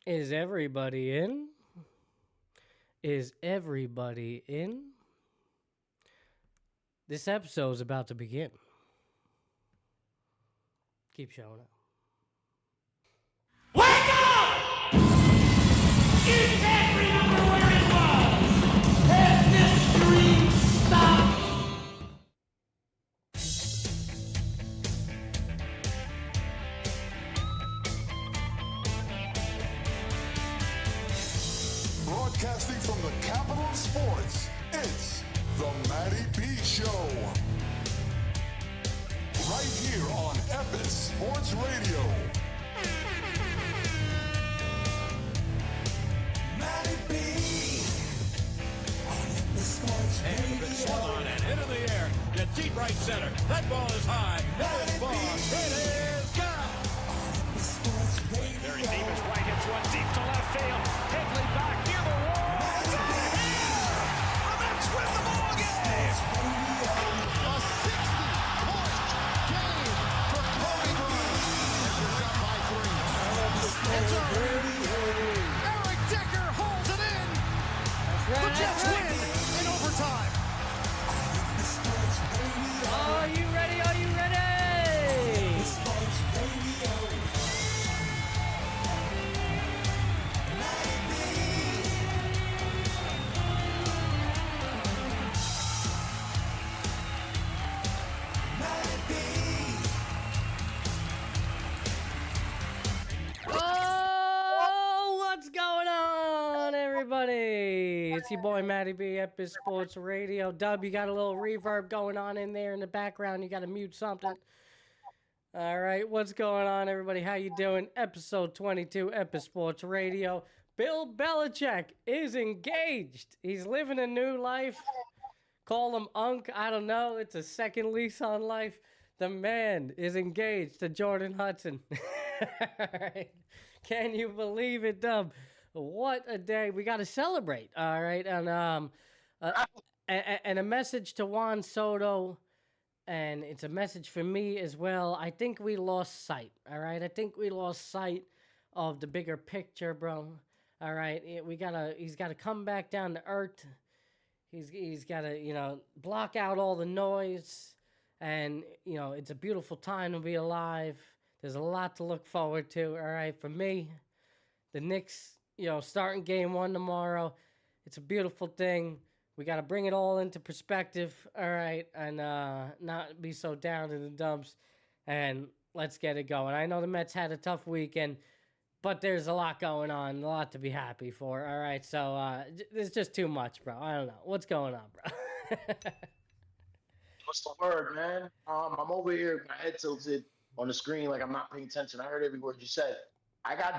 Is everybody in? Is everybody in? This episode is about to begin. Keep showing up. Wake up! Is every number where it was? Has mystery stopped? Broadcasting from the capital of sports, it's the Matty B Show. Right here on Epis Sports Radio. Matty B on Epis Sports Radio. And swung on and into the air. To deep right center. That ball is high. That is far. It is gone. Epis Sports Radio. Very deep is right. Hits one deep to left field. Headley back near the wall. It's out of here. The Mets win the ball game. A 60-point game for Cody Burns. Now they're up by 3. It's over. Eric Decker holds it in. The Jets win in overtime. Are you ready? Are you ready? Oh, what's going on, everybody? It's your boy Matty B, Epis Sports Radio. Dub, you got a little reverb going on in there in the background. You got to mute something. All right, what's going on, everybody? How you doing? Episode 22, Epis Sports Radio. Bill Belichick is engaged. He's living a new life. Call him Unc. I don't know. It's a second lease on life. The man is engaged to Jordan Hudson. All right. Can you believe it, Dub? What a day. We got to celebrate. All right. And and a message to Juan Soto, and it's a message for me as well. I think we lost sight. All right. I think we lost sight of the bigger picture, bro. All right. He's got to come back down to earth. He's got to, block out all the noise. And, it's a beautiful time to be alive. There's a lot to look forward to, all right? For me, the Knicks, starting game 1 tomorrow. It's a beautiful thing. We got to bring it all into perspective, all right? And not be so down in the dumps. And let's get it going. I know the Mets had a tough weekend, but there's a lot going on, a lot to be happy for, all right? So there's just too much, bro. I don't know. What's going on, bro? What's the word, man? I'm over here, my head tilted on the screen like I'm not paying attention. I heard every word you said. I got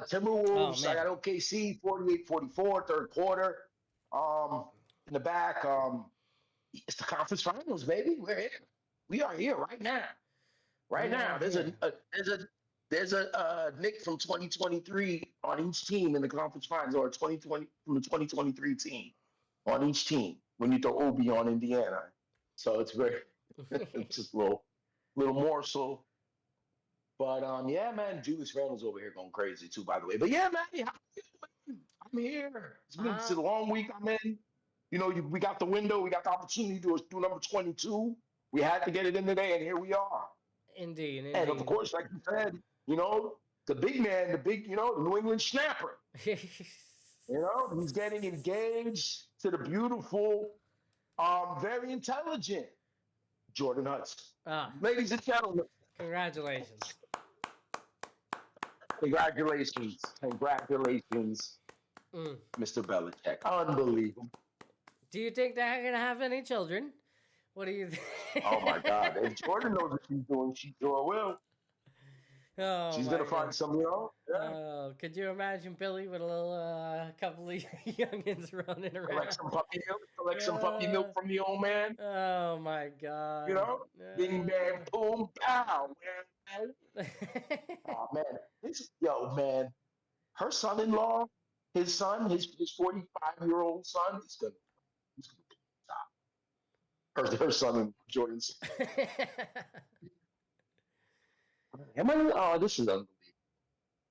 Timberwolves. I got OKC 48-44, third quarter. In the back, it's the conference finals, baby. We're here. We are here right now. Right now. There's a Nick from 2023 on each team in the conference finals, or 2020 from the 2023 team on each team when you throw Obi on Indiana. So it's it's just a little morsel. But yeah, man, Julius Randle's over here going crazy too, by the way. But yeah, man, I'm here. It's a long week I'm in. We got the window, we got the opportunity to do number 22. We had to get it in today, and here we are. Indeed. And of course, like you said, the big man, the New England snapper. He's getting engaged to the beautiful, very intelligent Jordan Hudson. Ladies and gentlemen. Congratulations. Congratulations, Mr. Belichick. Unbelievable. Do you think they're going to have any children? What do you think? Oh, my God. If Jordan knows what she's doing, she sure will. Oh, she's going to find some, Yeah. Oh, could you imagine Billy with a little couple of youngins running around? Collect some puppy milk from the old man. Oh, my God. Bing, bang, boom, pow, man. Oh, man. Man. Her son-in-law, his 45-year-old son, he's going to top. Her son and Jordan's. This is unbelievable.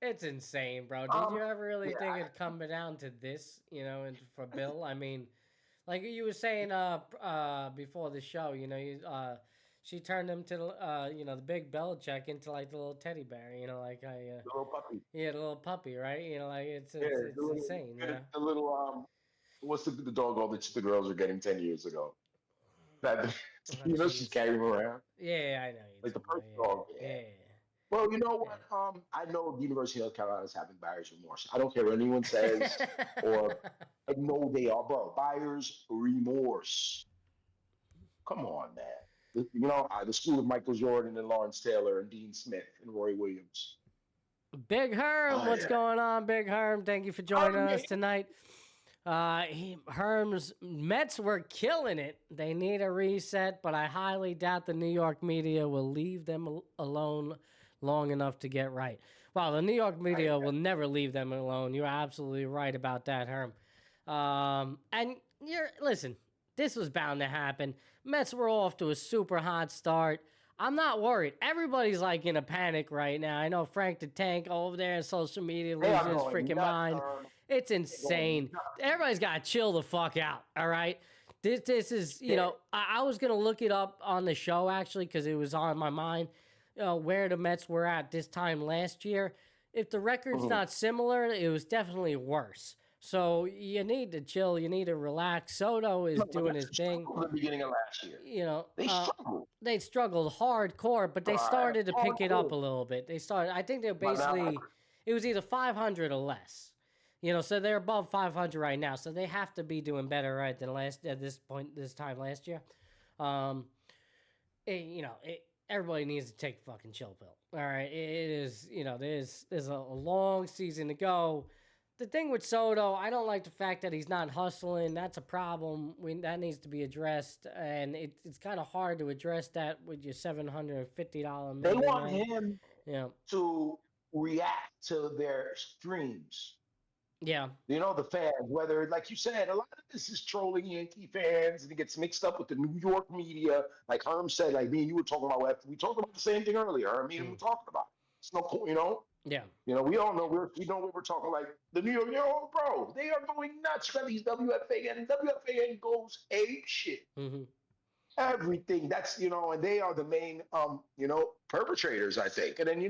It's insane, bro. Did you ever really yeah, think it'd come down to this, and for Bill? I mean, like you were saying before the show, she turned him to the big Belichick into like the little teddy bear, the little puppy. the little puppy, right? Like it's Yeah, it's, it's the little, insane, the little what's the dog all that the girls were getting 10 years ago? That Oh, she's jeez. carrying him around Yeah, I know you like the talking first about. dog. Yeah, Yeah. yeah, Well, you know what? I know the University of North Carolina is having buyer's remorse. I don't care what anyone says, or I know they are, bro. Buyer's remorse. Come on, man. The school of Michael Jordan and Lawrence Taylor and Dean Smith and Roy Williams. Big Herm, Oh, what's yeah. going on, Big Herm? Thank you for joining Oh, yeah. us tonight. Herm's Mets were killing it. They need a reset, but I highly doubt the New York media will leave them alone long enough to get right. Well, the New York media will never leave them alone. You're absolutely right about that, Herm. And listen, this was bound to happen. Mets were off to a super hot start. I'm not worried. Everybody's like in a panic right now. I know Frank the Tank over there on social media They are losing his going freaking nuts, mind. Herm. It's insane. Everybody's got to chill the fuck out, all right? This is, I was going to look it up on the show, actually, because it was on my mind, where the Mets were at this time last year. If the record's not similar, it was definitely worse. So you need to chill. You need to relax. Soto is doing his thing. At the beginning of last year. They struggled. They struggled hardcore, but they started to pick it up a little bit. I think they're basically, it was either 500 or less. So they're above 500 right now. So they have to be doing better, right, than this time last year. Everybody needs to take a fucking chill pill. All right, it is. There's a long season to go. The thing with Soto, I don't like the fact that he's not hustling. That's a problem. That needs to be addressed, and it's kind of hard to address that with your $750 They million. want him to react to their streams. Yeah. The fans, whether, like you said, a lot of this is trolling Yankee fans, and it gets mixed up with the New York media. Like Herm said, like me and you were talking about, we talked about the same thing earlier. Me and we were talking about. It's no point, Yeah. We all know we know what we're talking like. The New York, bro, they are going nuts for these WFAN, and WFAN goes ape shit. Mm-hmm. Everything. That's and they are the main perpetrators, I think. And then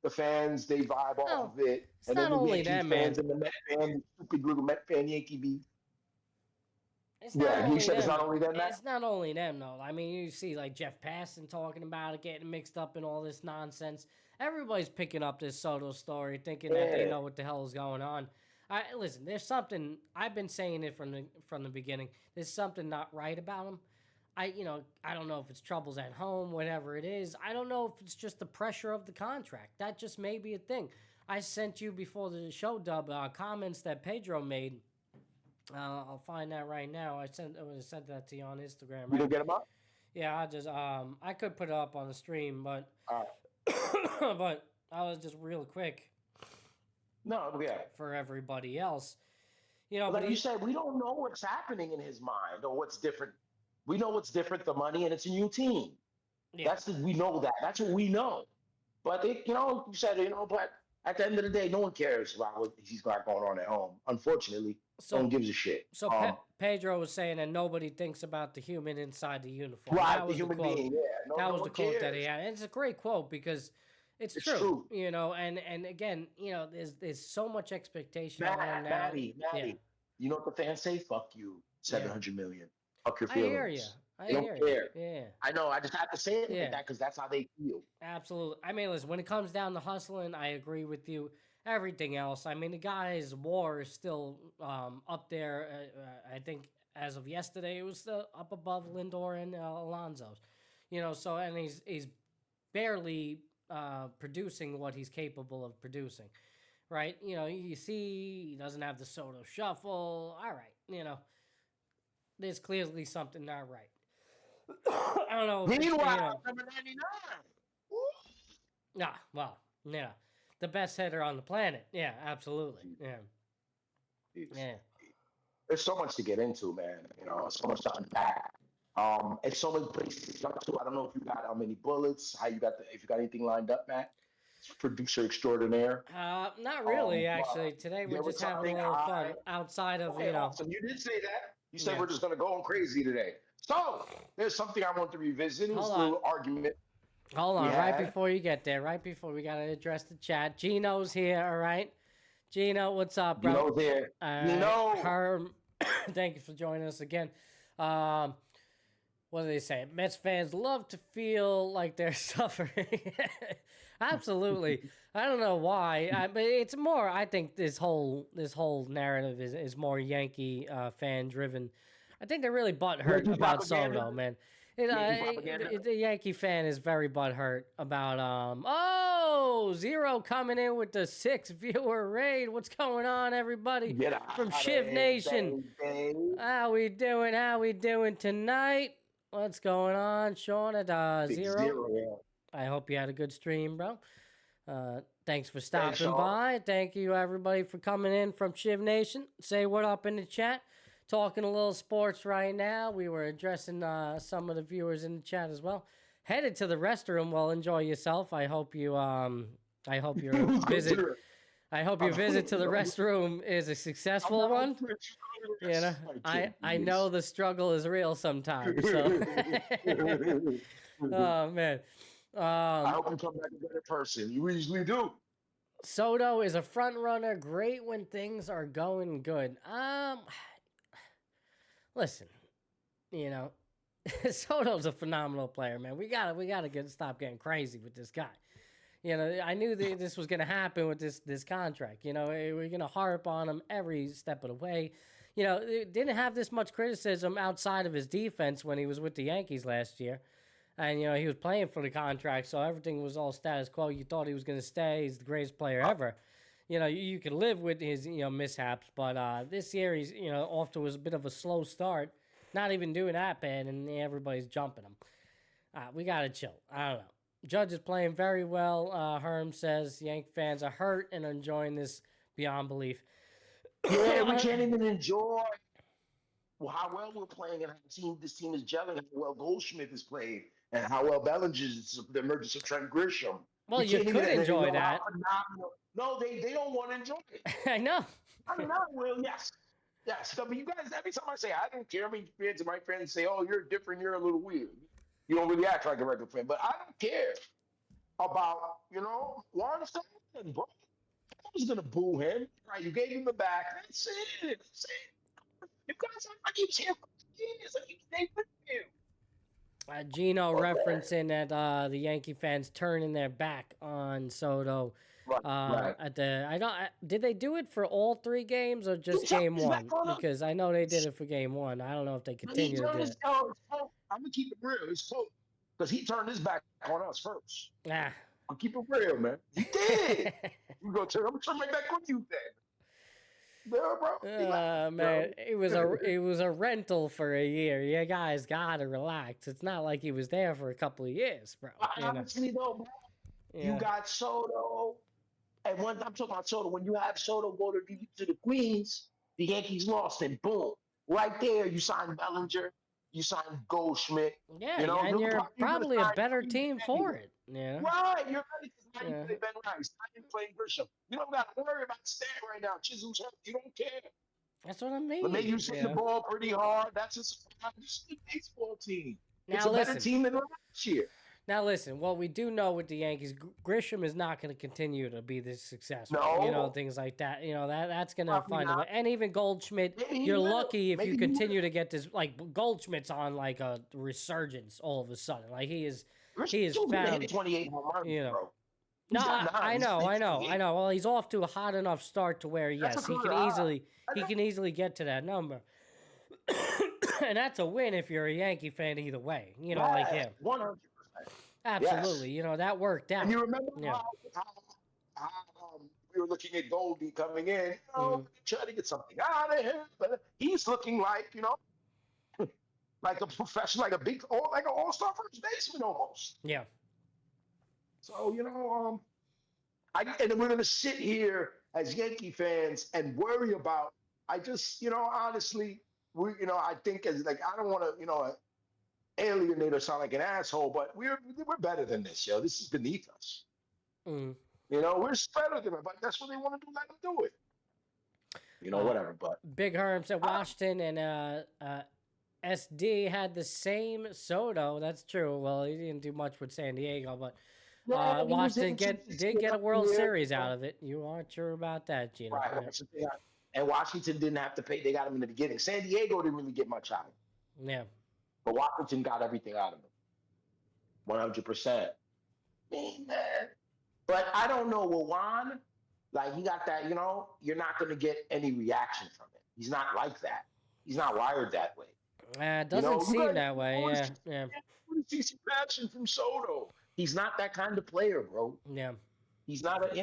the fans, they vibe off of it. It's And not then the only Yankee that, fans man. and the Met fan, stupid little Met fan Yankee beef. It's not You said it's not only them, Matt? It's not only them, though. I mean, you see like Jeff Passan talking about it, getting mixed up in all this nonsense. Everybody's picking up this Soto story, thinking that they know what the hell is going on. Listen, there's something. I've been saying it from the beginning. There's something not right about him. I don't know if it's troubles at home, whatever it is. I don't know if it's just the pressure of the contract. That just may be a thing. I sent you before the show, Dub, comments that Pedro made. I'll find that right now. I would have sent that to you on Instagram. Right? You gonna get them up? Yeah, I could put it up on the stream, but but I was just real quick. No, yeah. For everybody else, But but like you said, we don't know what's happening in his mind or what's different. We know what's different, the money, and it's a new team. Yeah. We know that. That's what we know. But you said, but at the end of the day, no one cares about what he's got going on at home. Unfortunately, no one gives a shit. So Pedro was saying that nobody thinks about the human inside the uniform. Right, that was the human quote. being. Yeah, that was one the quote cares. that he had. And it's a great quote because it's true. And again, there's so much expectation on him now. Matty, you know what the fans say? Fuck you, 700 million. Fuck your I feelings. hear you. They don't care. Yeah. I know. I just have to say it like that because that's how they feel. Absolutely. I mean, listen, when it comes down to hustling, I agree with you. Everything else, I mean, the guy's WAR is still up there. I think as of yesterday, it was still up above Lindor and Alonso's. So and he's barely producing what he's capable of producing, right? You see, he doesn't have the Soto shuffle. All right, there's clearly something not right. I don't know. Meanwhile, number 99. The best hitter on the planet. Yeah, absolutely. Yeah. There's so much to get into, man. So much to unpack. It's so many places to jump to. I don't know if you got how many bullets, if you got anything lined up, Matt. producer extraordinaire. Not really, Um, actually. Today there we're was just having a something little fun outside of, Okay, awesome. You did say that. You said Yeah. we're just going to go on crazy today. So there's something I want to revisit. It was Hold a on. little argument. Hold on, we right had. before you get there, right before we got to address the chat. Gino's here, all right? Gino, what's up, bro? You know, there. You know. Herm, thank you for joining us again. What do they say? Mets fans love to feel like they're suffering. Absolutely. I don't know why, but it's more. I think this whole narrative is more Yankee fan driven. I think they're really butthurt Yankee about propaganda? Soto, man. Yankee propaganda? The Yankee fan is very butthurt about Zero coming in with the 6 viewer raid. What's going on, everybody? Get out From of Shiv here, Nation. baby. How we doing? How we doing tonight? What's going on, Sean at Big Zero? yeah. I hope you had a good stream, bro. Thanks for stopping Sean. by. Thank you, everybody, for coming in from Shiv Nation. Say what up in the chat. Talking a little sports right now. We were addressing some of the viewers in the chat as well. Headed to the restroom. Well, enjoy yourself. I hope you your visit. I hope your visit to the restroom is a successful one. You know, I know the struggle is real sometimes. So. Oh man. I hope you come back a better person. You usually do. Soto is a front runner. Great when things are going good. Listen, you know, Soto's a phenomenal player, man. We gotta stop getting crazy with this guy. You know, I knew that this was gonna happen with this contract. You know, we're gonna harp on him every step of the way. You know, it didn't have this much criticism outside of his defense when he was with the Yankees last year. And, you know, he was playing for the contract, so everything was all status quo. You thought he was going to stay. He's the greatest player ever. You know, you can live with his, mishaps. But this year, he's, off to a bit of a slow start. Not even doing that bad, and everybody's jumping him. We got to chill. I don't know. Judge is playing very well. Herm says Yank fans are hurt and enjoying this beyond belief. Yeah, we can't even enjoy how well we're playing and how this team is gelling, how well Goldschmidt is playing, and how well Bellinger's the emergence of Trent Grisham. Well, you could enjoy that. No, they don't want to enjoy it. I know. I mean, I will, yes. Yes. I mean, you guys, every time I say I don't care, I mean, my friends say, oh, you're different, you're a little weird. You don't really act like a regular fan. But I don't care about, Warren Stanton, bro. I was going to boo him. Right, you gave him the back. That's it. You guys act like he was here for years. Like he stayed with you. Gino referencing that the Yankee fans turning their back on Soto. Right. Did they do it for all 3 games or just game 1? Because I know they did it for game 1. I don't know if they continue to do it. I'm gonna keep it real. It's cold because he turned his back on us first. Ah. I'll keep it real, man. He did. I'm gonna turn my back on you then. Yeah, bro. Man, it was a rental for a year. You guys gotta relax. It's not like he was there for a couple of years, bro. Honestly, though, bro, you got Soto, and when I'm talking about Soto, when you have Soto go to the Queens, the Yankees lost, and boom, right there, you signed Bellinger, you signed Goldschmidt. Yeah, and you're probably a better team for it. Yeah. Right, you're right. Now you play Ben Rice. Now you play Grisham. You don't got to worry about Stan right now. Chisholm's hurt. You don't care. That's what I mean. But they use the ball pretty hard. That's just a baseball team. Now, it's a better team than last year. Now, listen, what we do know with the Yankees, Grisham is not going to continue to be this successful. No. Things like that. That's going to find a way. And even Goldschmidt, you're lucky if you continue to get this. Like, Goldschmidt's on, like, a resurgence all of a sudden. Like, he is found. 28 home runs, bro. No, I know. Well, he's off to a hot enough start to where, yes, he can easily get to that number. And that's a win if you're a Yankee fan either way. Like him. 100%. Absolutely. Yes. That worked out. And you remember how we were looking at Goldie coming in, trying to get something out of him, but he's looking like, like a professional, like an all-star first baseman almost. Yeah. So, and then we're going to sit here as Yankee fans and worry about, I just, honestly, I think as like, I don't want to, alienate or sound like an asshole, but we're better than this, yo. This is beneath us. You know, we're just better than them, but that's what they want to do. Let them do it. You know, whatever. But Big Herm said Washington and SD had the same Soto. That's true. Well, he didn't do much with San Diego, but yeah, Washington did get a World Series out of it. You aren't sure about that, Gino. Right. Yeah. And Washington didn't have to pay. They got him in the beginning. San Diego didn't really get much out of him. Yeah. But Washington got everything out of him. 100%. Man. But I don't know. Well, Juan, like, he got that, you know, you're not going to get any reaction from it. He's not like that. He's not wired that way. It doesn't seem that way. Yeah. You see some passion from Soto. He's not that kind of player, bro. Yeah. He's not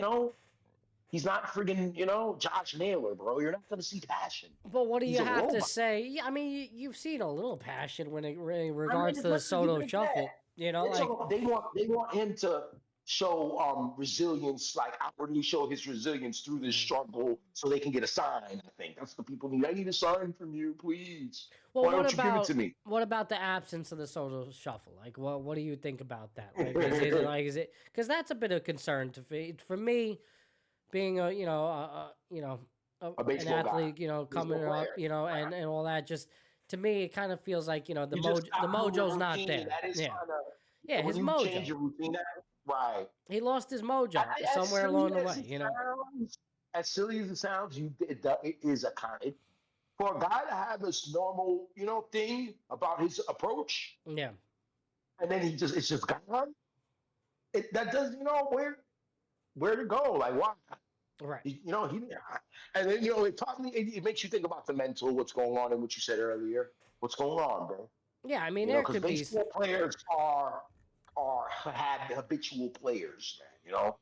he's not friggin', Josh Naylor, bro. You're not going to see passion. But what do you have to say? Yeah, I mean, you've seen a little passion when it regards to the Soto shuffle. You know, like they want him to show resilience, like outwardly show his resilience through this struggle, so they can get a sign. I think that's what people need. I need a sign from you, please. Well, Why don't you give it to me? What about the absence of the Soto shuffle? Like, what do you think about that? Like, is it because that's a bit of concern for me, being an athlete, guy. coming up, and all that. Just to me, it kind of feels like the mojo's not there. Yeah, his mojo. Change your routine, right? He lost his mojo somewhere along the way. As silly as it sounds, it is a kind. For a guy to have this normal, thing about his approach, yeah, and then it's just gone. That doesn't, where to go, like why, right? And then it taught me. It makes you think about the mental, what's going on, and what you said earlier. What's going on, bro? Yeah, I mean, there could be baseball players are habitual players, man.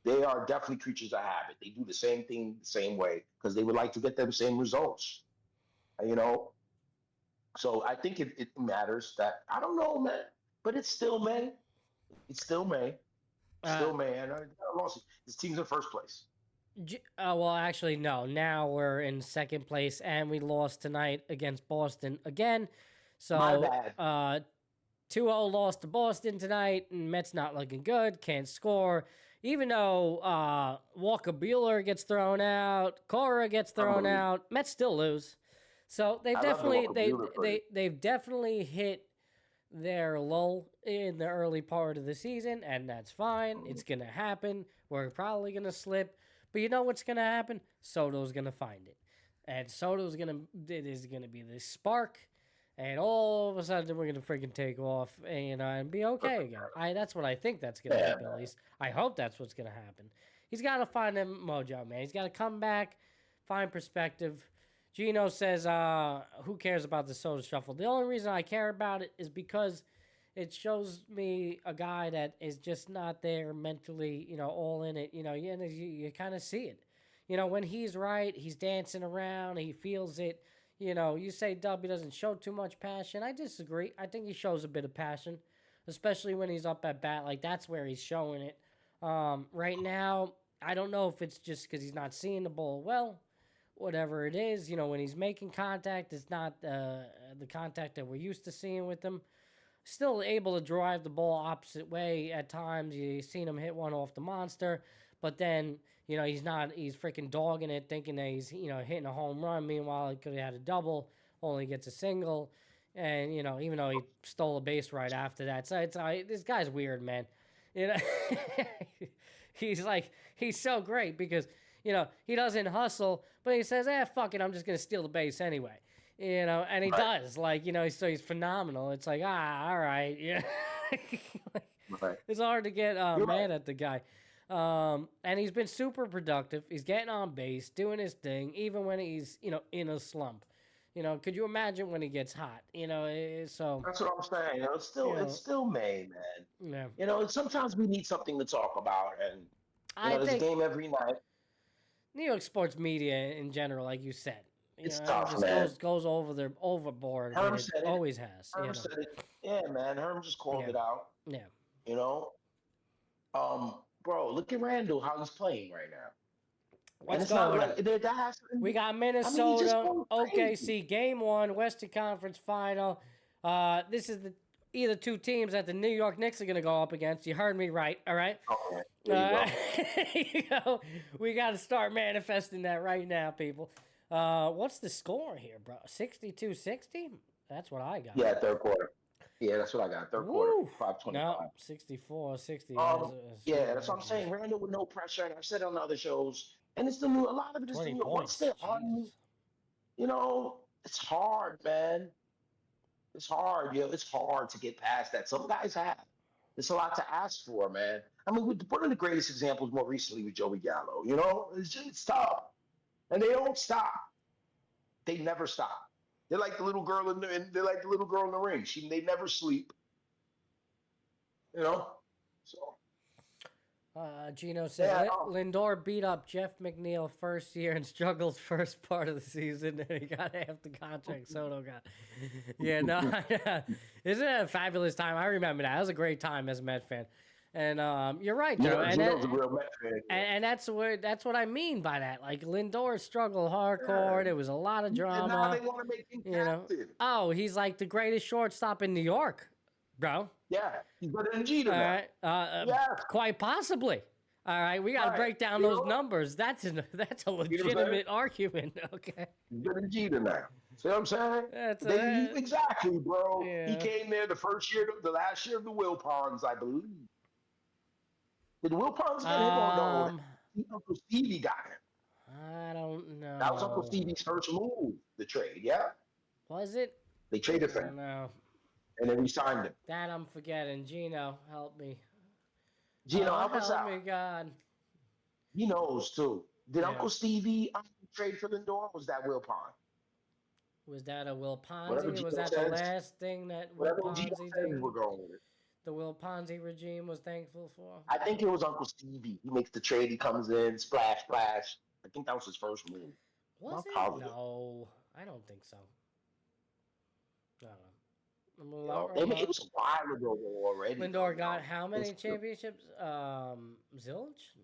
They are definitely creatures of habit. They do the same thing the same way because they would like to get them same results. So I think it matters that I don't know, man, but it's still May. It's still May. Still May. And I lost it. This team's in first place. Well, actually, no. Now we're in second place, and we lost tonight against Boston again. So, my bad. 2-0 loss to Boston tonight, and Mets not looking good, can't score. Even though Walker Buehler gets thrown out, Cora gets thrown out, Mets still lose. So they've definitely hit their lull in the early part of the season, and that's fine. It's gonna happen. We're probably gonna slip, but you know what's gonna happen? Soto's gonna find it, and it is gonna be this spark. And all of a sudden, we're going to freaking take off and be okay again. That's what I think that's going to happen, at least. I hope that's what's going to happen. He's got to find him mojo, man. He's got to come back, find perspective. Gino says, who cares about the Soto shuffle? The only reason I care about it is because it shows me a guy that is just not there mentally, all in it. You kind of see it. When he's right, he's dancing around, he feels it. You say Dubby doesn't show too much passion. I disagree. I think he shows a bit of passion, especially when he's up at bat. Like, that's where he's showing it. Right now, I don't know if it's just because he's not seeing the ball well, whatever it is. When he's making contact, it's not the contact that we're used to seeing with him. Still able to drive the ball opposite way at times. You've seen him hit one off the monster, but then he's freaking dogging it, thinking that he's, hitting a home run. Meanwhile, he could have had a double, only gets a single. And, even though he stole a base right after that. So this guy's weird, man. He's so great because, he doesn't hustle, but he says, fuck it, I'm just going to steal the base anyway. And he does. So he's phenomenal. It's like, all right. Yeah. It's hard to get mad at the guy. And he's been super productive. He's getting on base, doing his thing, even when he's, in a slump. Could you imagine when he gets hot? So that's what I'm saying. It's still May, man. Yeah. Sometimes we need something to talk about, and there's a game every night. New York sports media in general, like you said, it's tough, man. Goes overboard. Herm said it. Always has. Herm said it. Yeah, man. Herm just called it out. Yeah. Bro, look at Randall, how he's playing right now. What's going on? We got Minnesota, OKC, Game 1, Western Conference Final. This is either two teams that the New York Knicks are going to go up against. You heard me right, all right? Okay. There you go. We got to start manifesting that right now, people. What's the score here, bro? 62-60? That's what I got. Yeah, third quarter. Yeah, that's what I got. Third quarter, 5:25. No, 64-60. Yeah, that's what I'm saying. Randall with no pressure, and I've said it on other shows, and it's the new. A lot of it is the 20 new. Once they're on, it's hard, man. It's hard, It's hard to get past that. Some guys have. It's a lot to ask for, man. I mean, one of the greatest examples more recently with Joey Gallo. It's tough, and they don't stop. They never stop. They're like the little girl in the ring. They never sleep. So. Gino said Lindor beat up Jeff McNeil first year and struggled first part of the season, and he got half the contract Soto got. Yeah, no, isn't it a fabulous time? I remember that. That was a great time as a Met fan. And you're right, Joe. Yeah, Gino's a real Met fan. And that's what I mean by that. Like Lindor struggled hardcore. Yeah. There was a lot of drama. And now they want to make him captain. Oh, he's like the greatest shortstop in New York, bro. Yeah, he's better than Jeter. All right, quite possibly. All right, we got to break down those numbers. That's a legitimate argument. Okay. He's better than Jeter now. See what I'm saying? Exactly, bro. Yeah. He came there the last year of the Wilpons, I believe. Did the Wilpons get him or no? Uncle Stevie got him. I don't know. That was Uncle Stevie's first move, the trade, yeah? Was it? They traded for him. No. And then we signed him. That I'm forgetting. Gino, help me. Gino, help us out. Help me, God. He knows, too. Did Uncle Stevie trade for Lindor, or was that Wilpon? Was that a Will Ponzi? Was that the last thing that Will Ponzi did? We're going with it. The Will Ponzi regime was thankful for? I think it was Uncle Stevie. He makes the trade. He comes in, splash, splash. I think that was his first move. Was it? Positive. No, I don't think so. I don't know. It was a while ago already. Lindor got how many championships? Zilch?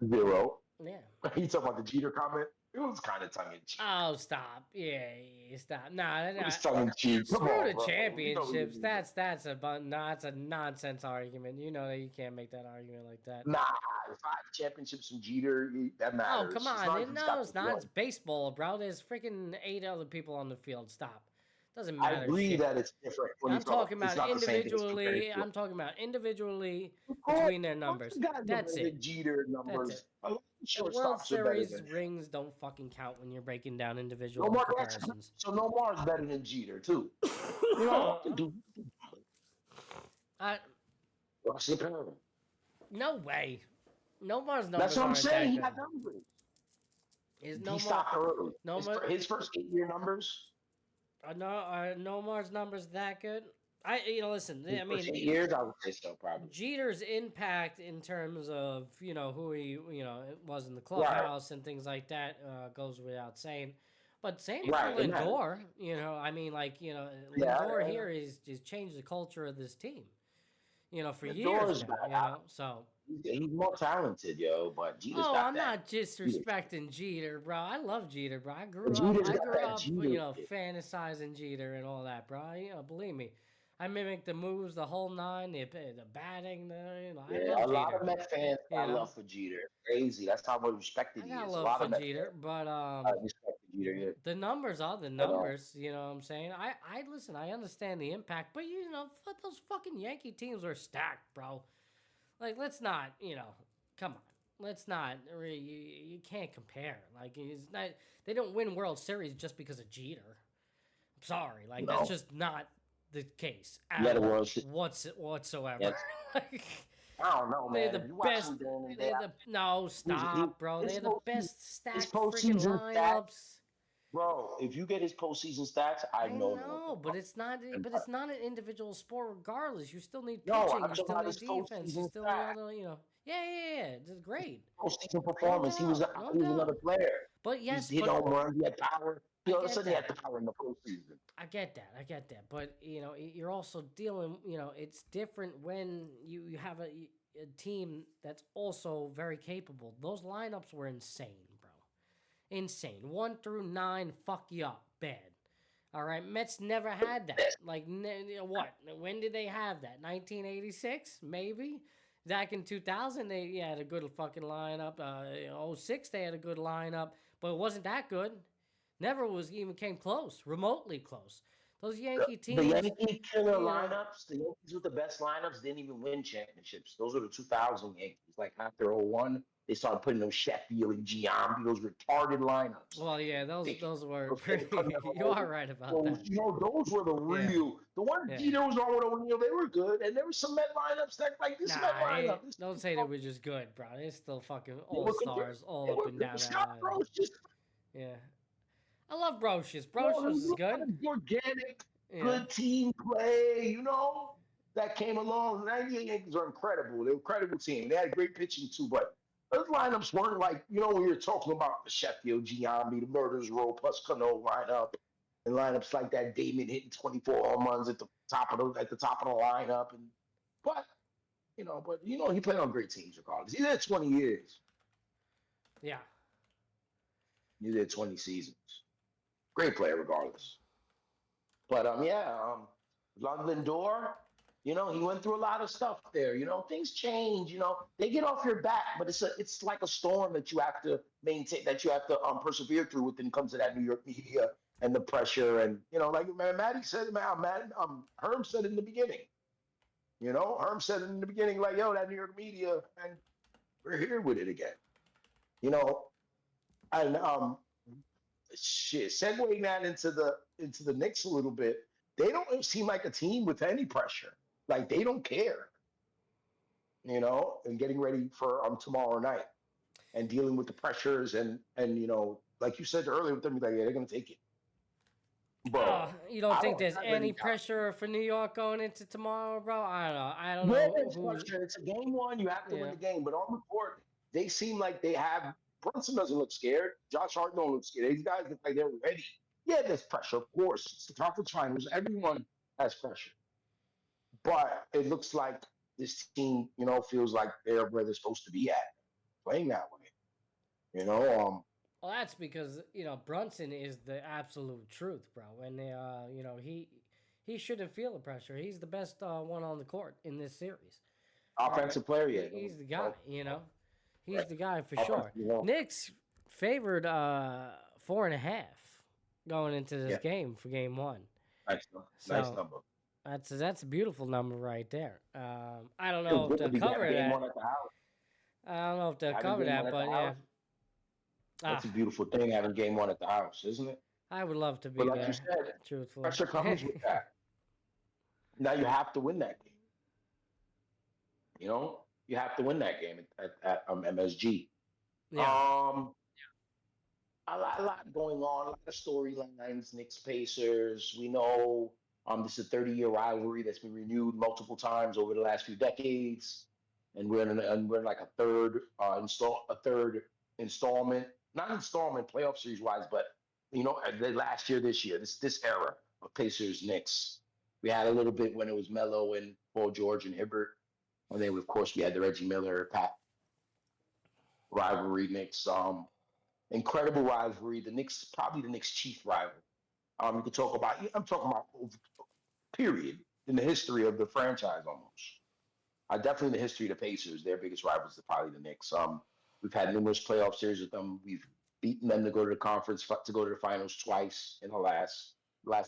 0. Yeah. You talking about the Jeter comment? It was kind of tongue in cheek. Oh, stop! Yeah, stop. Nah, it was tongue in cheek. Screw the championships. That's a nonsense argument. You know that you can't make that argument like that. Nah, 5 championships from Jeter, that matters. Oh, come on! It's not. It's baseball, bro. There's freaking 8 other people on the field. Stop. Doesn't matter. I agree that it's different. I'm talking about individually. I'm talking about individually between their numbers. That's it. Jeter numbers. The World Series rings don't fucking count when you're breaking down individual comparisons. So Nomar's better than Jeter too. No way. Nomar's numbers. That's what I'm saying. He got numbers. He stopped early. His first 8-year numbers. Nomar's numbers that good? Listen. I mean, 8 years, I would say so, probably. Jeter's impact in terms of who he was in the clubhouse and things like that goes without saying. But same for Lindor. Lindor here is changed the culture of this team. For years now. So. He's more talented, but Jeter's got I'm not disrespecting Jeter, bro. I love Jeter, bro. I grew up, fantasizing Jeter and all that, bro. Believe me. I mimic the moves, the whole 9, the batting. I love a lot of Met fans got love for Jeter. Crazy. That's how much respected he is. I got love for Jeter, but Jeter, the numbers are the numbers. You know what I'm saying? I listen. I understand the impact, but those fucking Yankee teams were stacked, bro. Like, let's not, come on. Let's not. You can't compare. Like, it's not. They don't win World Series just because of Jeter. I'm sorry. Like, that's just not the case whatsoever. Yes. I don't know, man. They're the best. Stop, bro. They're the best stacked freaking lineups. Bro, if you get his postseason stats, I know. But it's not. But it's not an individual sport, regardless. You still need pitching. You still need defense. You still need other. Yeah. It's great. Postseason performance. He was another player. But yes, he home runs. He had power. All of a sudden, he had power in the postseason. I get that. But you're also dealing. It's different when you have a team that's also very capable. Those lineups were insane, bro. Insane. 1 through 9, fuck you up, bad. All right, Mets never had that. Like, what? When did they have that? 1986, maybe. Back in 2000, they had a good fucking lineup. 06, they had a good lineup, but it wasn't that good. Never even came close, remotely close. Those Yankee teams. The Yankee killer lineups, the Yankees with the best lineups didn't even win championships. Those are the 2000 Yankees. Like after 01, they started putting those Sheffield and Giambi, those retarded lineups. Well, yeah, those were pretty. You are right about that. Those were the real. The one Jeter was on with O'Neill, they were good, and there were some Met lineups that like this Met lineup. Don't say they were just good, bro. They're still fucking all stars, all up and down. Scott Brosius. Yeah, I love Brosius. Brosius is good. Organic, good team play. That came along. The 98 Yankees are incredible. They're an incredible team. They had great pitching too, but those lineups weren't like, when you're talking about the Sheffield, Giambi, the Murders Row, plus Cano lineup, and lineups like that, Damon hitting 24 home runs at the top of the lineup, but he played on great teams regardless. He did 20 years. Yeah. He did 20 seasons. Great player regardless. But Lindor. He went through a lot of stuff there. Things change. They get off your back, but it's like a storm that you have to maintain, that you have to persevere through when it comes to that New York media and the pressure. And like Matty said, Herm said it in the beginning. Herm said it in the beginning, like, yo, that New York media, and we're here with it again. And segueing that into the Knicks a little bit. They don't seem like a team with any pressure. Like, they don't care, and getting ready for tomorrow night and dealing with the pressures and like you said earlier with them, like, yeah, they're going to take it. But you don't think there's any pressure for New York going into tomorrow, bro? I don't know. It's a game one. You have to win the game. But on the court, they seem like they have – Brunson doesn't look scared. Josh Hart don't look scared. These guys look like they're ready. Yeah, there's pressure, of course. It's the conference finals. Everyone has pressure. But it looks like this team, feels like they're where they're supposed to be at, playing that way. Well, that's because, Brunson is the absolute truth, bro. And, he shouldn't feel the pressure. He's the best one on the court in this series. Offensive player, yeah. He's the guy, He's the guy for sure. Knicks favored 4.5. Going into this game for game one. Nice number. That's a beautiful number right there. I don't know if they'll cover that. I don't know if they'll cover that, but yeah. That's a beautiful thing, having game one at the house, isn't it? I would love to be but like there. You said, truthfully. Pressure comes with that. Now you have to win that game. You have to win that game at MSG. Yeah. A lot going on, a lot of storylines, Knicks Pacers. We know this is a 30-year rivalry that's been renewed multiple times over the last few decades, and we're in like a third installment, not installment playoff series wise, but the last year, this year, this era of Pacers Knicks. We had a little bit when it was Melo and Paul George and Hibbert, and then of course we had the Reggie Miller Pat rivalry. Knicks. Incredible rivalry. The Knicks, probably the Knicks' chief rival. You could talk about. I'm talking about period in the history of the franchise almost. Definitely in the history of the Pacers, their biggest rivals are probably the Knicks. We've had numerous playoff series with them. We've beaten them to go to the conference, to go to the finals twice in the last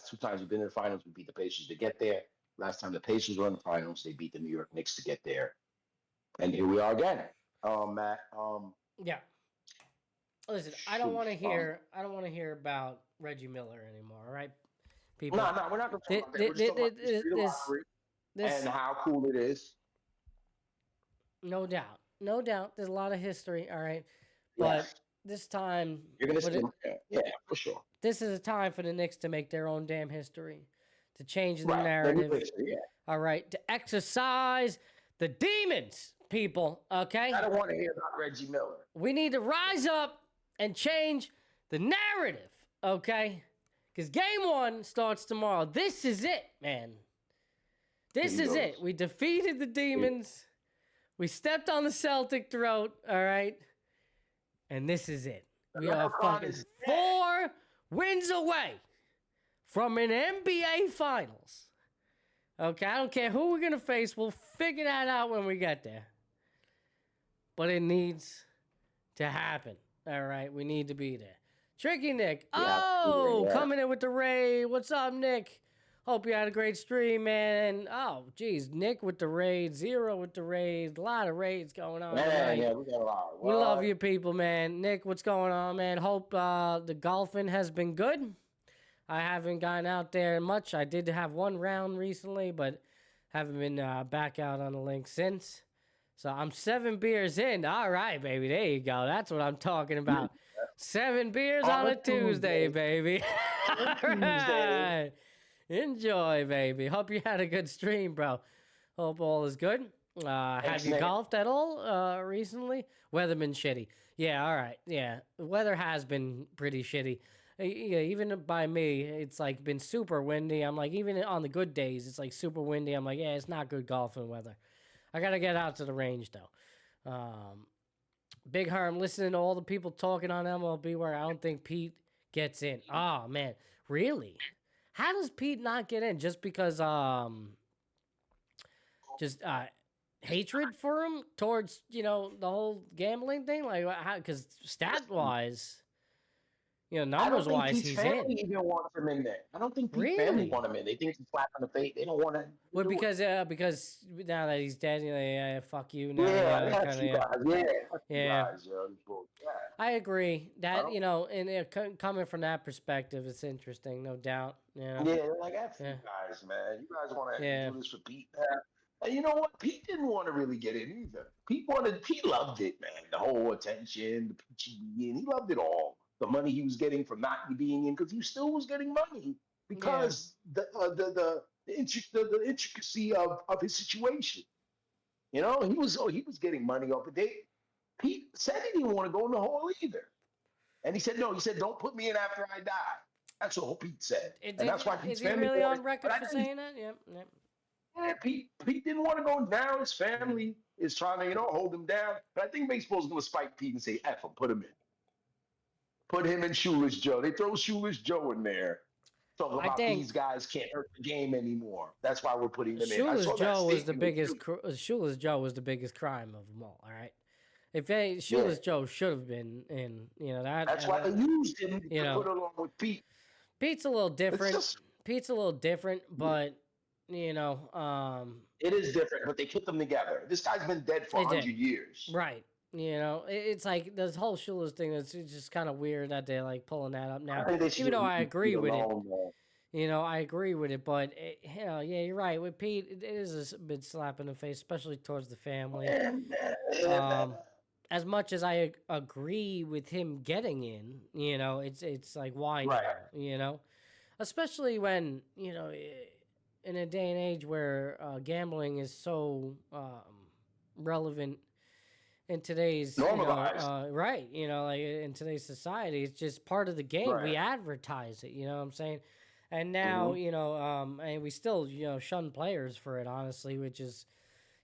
two times we've been in the finals. We beat the Pacers to get there. Last time the Pacers were in the finals, they beat the New York Knicks to get there. And here we are again, Matt. Yeah. Listen, I don't want to hear about Reggie Miller anymore. All right, people. No, we're not going to talk about that. We're just talking about the history of the rivalry and how cool it is. No doubt. There's a lot of history. All right, but this time you're going to see. Yeah, for sure. This is a time for the Knicks to make their own damn history, to change the narrative. All right, to exercise the demons, people. Okay. I don't want to hear about Reggie Miller. We need to rise up and change the narrative, okay? Because game one starts tomorrow. This is it, man. This is it. We defeated the demons. We stepped on the Celtic throat, all right? And this is it. We are fucking 4 wins away from an NBA Finals. Okay, I don't care who we're going to face. We'll figure that out when we get there. But it needs to happen. All right, we need to be there. Tricky Nick. Coming in with the raid. What's up, Nick? Hope you had a great stream, man. Oh, geez, Nick with the raid. Zero with the raid. A lot of raids going on. Yeah, we got a lot. We love you people, man. Nick, what's going on, man? Hope the golfing has been good. I haven't gone out there much. I did have one round recently, but haven't been back out on the link since. So I'm 7 beers in. All right, baby. There you go. That's what I'm talking about. 7 beers on a Tuesday, baby. All right. Enjoy, baby. Hope you had a good stream, bro. Hope all is good. Have you golfed at all recently? Weather been shitty. Yeah, all right. Yeah, the weather has been pretty shitty. Yeah, even by me, it's like been super windy. I'm like, even on the good days, it's like super windy. I'm like, yeah, it's not good golfing weather. I got to get out to the range, though. Big Harm, listening to all the people talking on MLB where I don't think Pete gets in. Oh, man. Really? How does Pete not get in? Just because, hatred for him towards, the whole gambling thing? Like, because stat-wise, numbers-wise, he's in. I don't think Pete's family even wants him in there. I don't think Pete's family want him in. They think he's slap on the face. They don't want to. Well, because now that he's dead, fuck you. Now, Yeah. I agree. That, and coming from that perspective, it's interesting, no doubt. Yeah, like, F you guys, man. You guys want to do this for Pete, man. And you know what? Pete didn't want to really get in either. Pete loved it, man. The whole attention, the peachy, and he loved it all. The money he was getting from not being in, because he still was getting money because the intricacy of his situation. He was getting money off it. Pete said he didn't want to go in the hole either, and he said no. He said, "Don't put me in after I die." That's what Pete said, and that's why Pete's family. Is he really on record for saying that? Yep. Yeah, Pete didn't want to go down. His family is trying to, hold him down. But I think baseball's going to spike Pete and say, F him, put him in. Put him in Shoeless Joe. They throw Shoeless Joe in there. Talking about these guys can't hurt the game anymore. That's why we're putting them in. Shoeless Joe was the biggest. Shoeless Joe was the biggest crime of them all. All right. If Shoeless Joe should have been in, That's why they used him to put along with Pete. Pete's a little different. But it is different. But they put them together. This guy's been dead for 100 years. Right. It's like this whole Shoeless thing. It's just kind of weird that they're like pulling that up now. Even though I agree with it. I agree with it, but you're right. With Pete, it is a bit slap in the face, especially towards the family. As much as I agree with him getting in, it's like why not? Especially when in a day and age where gambling is so relevant in today's like in today's society, it's just part of the game. We advertise it, you know what I'm saying? And now, and we still, shun players for it, honestly, which is,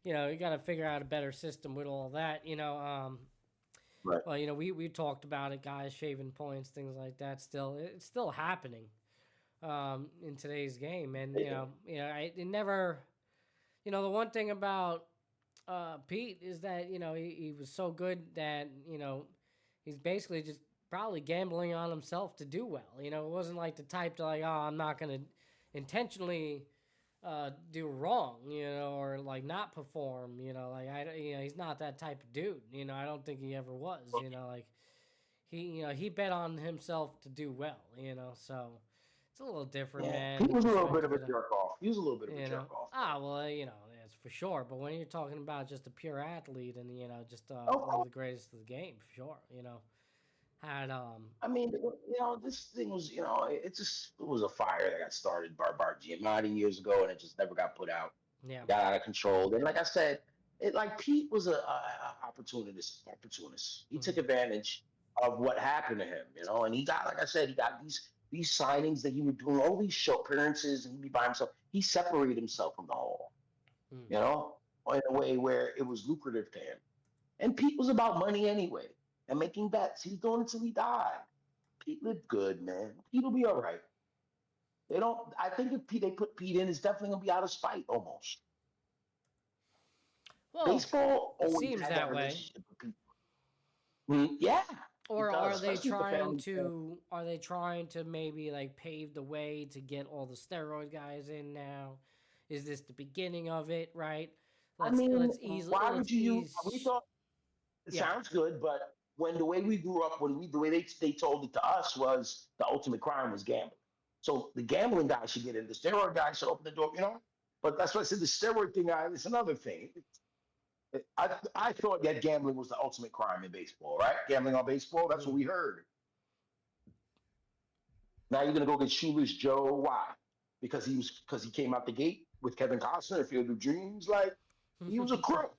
you got to figure out a better system with all that, Well, we talked about it, guys shaving points, things like that. It's still happening in today's game. And, it never, the one thing about Pete is that, he was so good that, he's basically just probably gambling on himself to do well. It wasn't like the type to like, oh, I'm not going to intentionally do wrong, or like not perform, he's not that type of dude. I don't think he ever was, like he bet on himself to do well, so it's a little different, man. He was a little bit of a jerk off. Ah, well, that's for sure. But when you're talking about just a pure athlete and, just one of the greatest of the game, for sure, had I mean, this thing was, it was a fire that got started by Giamatti years ago, and it just never got put out. Yeah, got out of control. And like I said, Pete was a opportunist. He took advantage of what happened to him, and he got, like I said, he got these signings that he would do, all these show appearances, and he'd be by himself. He separated himself from the whole, in a way where it was lucrative to him. And Pete was about money anyway. And making bets. He's doing it until he died. Pete lived good, man. Pete will be all right. They don't. I think if they put Pete in, it's definitely gonna be out of spite almost. Well, Baseball it always seems had that way. relationship with people. Yeah. Or it does, are they especially with the trying family to? Are they trying to maybe like pave the way to get all the steroid guys in now? Is this the beginning of it? Right. I Let's mean, ease. why Let's would you use? ease. We thought it Yeah. sounds good, but when the way we grew up, the way they told it to us was the ultimate crime was gambling. So the gambling guy should get in. The steroid guy should open the door, you know. But that's why I said the steroid thing. It's another thing. I thought that gambling was the ultimate crime in baseball, right? Gambling on baseball. That's what we heard. Now you're gonna go get Shoeless Joe. Why? Because he came out the gate with Kevin Costner, Field of Dreams. Like he was a crook.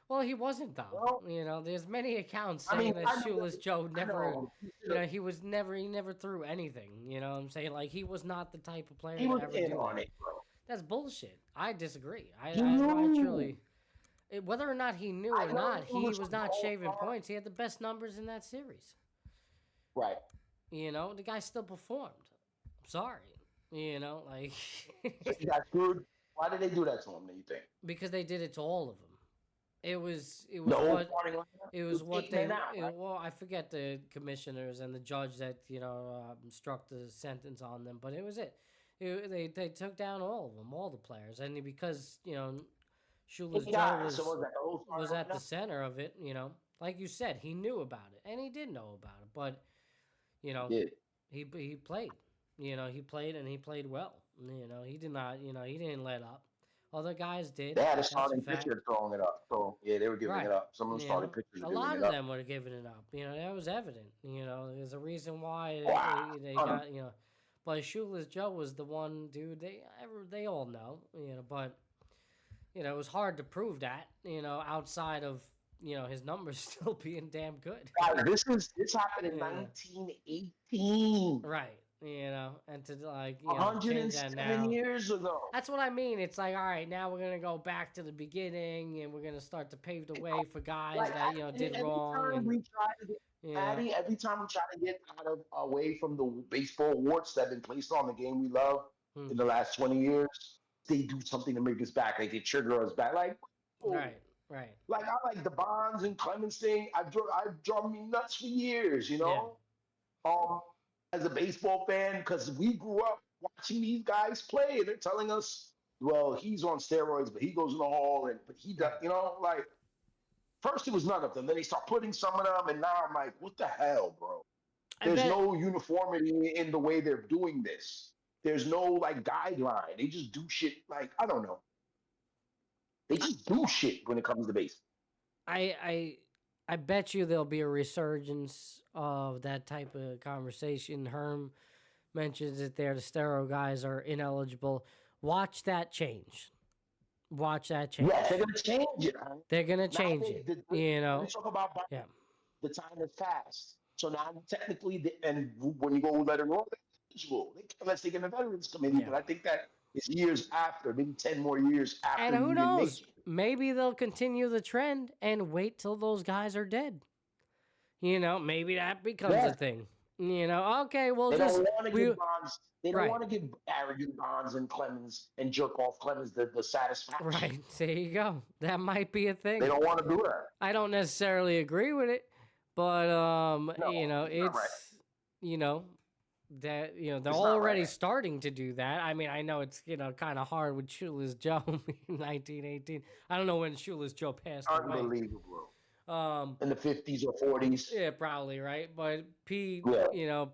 Well, he wasn't though. Well, You know, there's many accounts saying that Shoeless Joe never. You know, he never threw anything. You know what I'm saying? Like he was not the type of player he to was ever in do on that. it, bro. That's bullshit. I disagree. I knew. truly. Whether or not he knew I or know not, he he was was not so shaving hard. points. He had the best numbers in that series. Right. You know, the guy still performed. I'm sorry. You know, like So he got screwed. Why did they do that to him? Do you think? because they did it to all of them. It was The whole what starting lineup? it was what eight they men out, right? well, I forget the commissioners and the judge that struck the sentence on them, but it was it. They took down all of them, all the players, and because Shoeless Eight Joe guys. So was that the whole was starting at the lineup? center of it. You know, like you said, he knew about it, and he did know about it, but Yeah. he played. He played and he played well. He did not. He didn't let up. Other guys did. They had a That's starting fact. pitcher throwing it up. So yeah, they were giving Right. it up. Some of them starting You pitchers know, were a giving lot it of up. them were giving it up. That was evident. There's a reason why Wow. they got. But Shoeless Joe was the one dude. They all know. But it was hard to prove that. Outside of his numbers still being damn good. Guys, this happened in 1918. Right. And to change that 107 now. years ago. That's what I mean. It's like, all right, now we're gonna go back to the beginning, and we're gonna start to pave the way for guys that did wrong. Time we try to get, Patty, every time we try to get away from the baseball warts that have been placed on the game we love in the last 20 years, they do something to make us back. Like they trigger us back. Like Right. Like I like the Bonds and Clemens thing. I've drawn me nuts for years. As a baseball fan, because we grew up watching these guys play, and they're telling us, well, he's on steroids, but he goes in the hall, but he does, like first it was none of them. Then they start putting some of them, and now I'm like, what the hell, bro? There's no uniformity in the way they're doing this. There's no like guideline. They just do shit like I don't know. They just do shit when it comes to baseball. I bet you there'll be a resurgence of that type of conversation. Herm mentions it there. The steroid guys are ineligible. Watch that change. Yes, they're going to change it. Huh? They're going to change it. They talk about the time has passed. So now technically, and when you go with veteran rule, unless they get a veterans committee, but I think that is years after, maybe 10 more years after. And who knows? Maybe they'll continue the trend and wait till those guys are dead. Maybe that becomes a thing. Okay, well, they just don't want to give Bonds. They don't want to give arrogant Bonds and Clemens and jerk off Clemens the satisfaction. Right. There you go. That might be a thing. They don't want to do that. I don't necessarily agree with it, but it's right. That they're already starting to do that. I mean, I know it's kind of hard with Shoeless Joe in 1918. I don't know when Shoeless Joe passed away. Unbelievable. In the 50s or 40s. Yeah, probably, right? But Pete,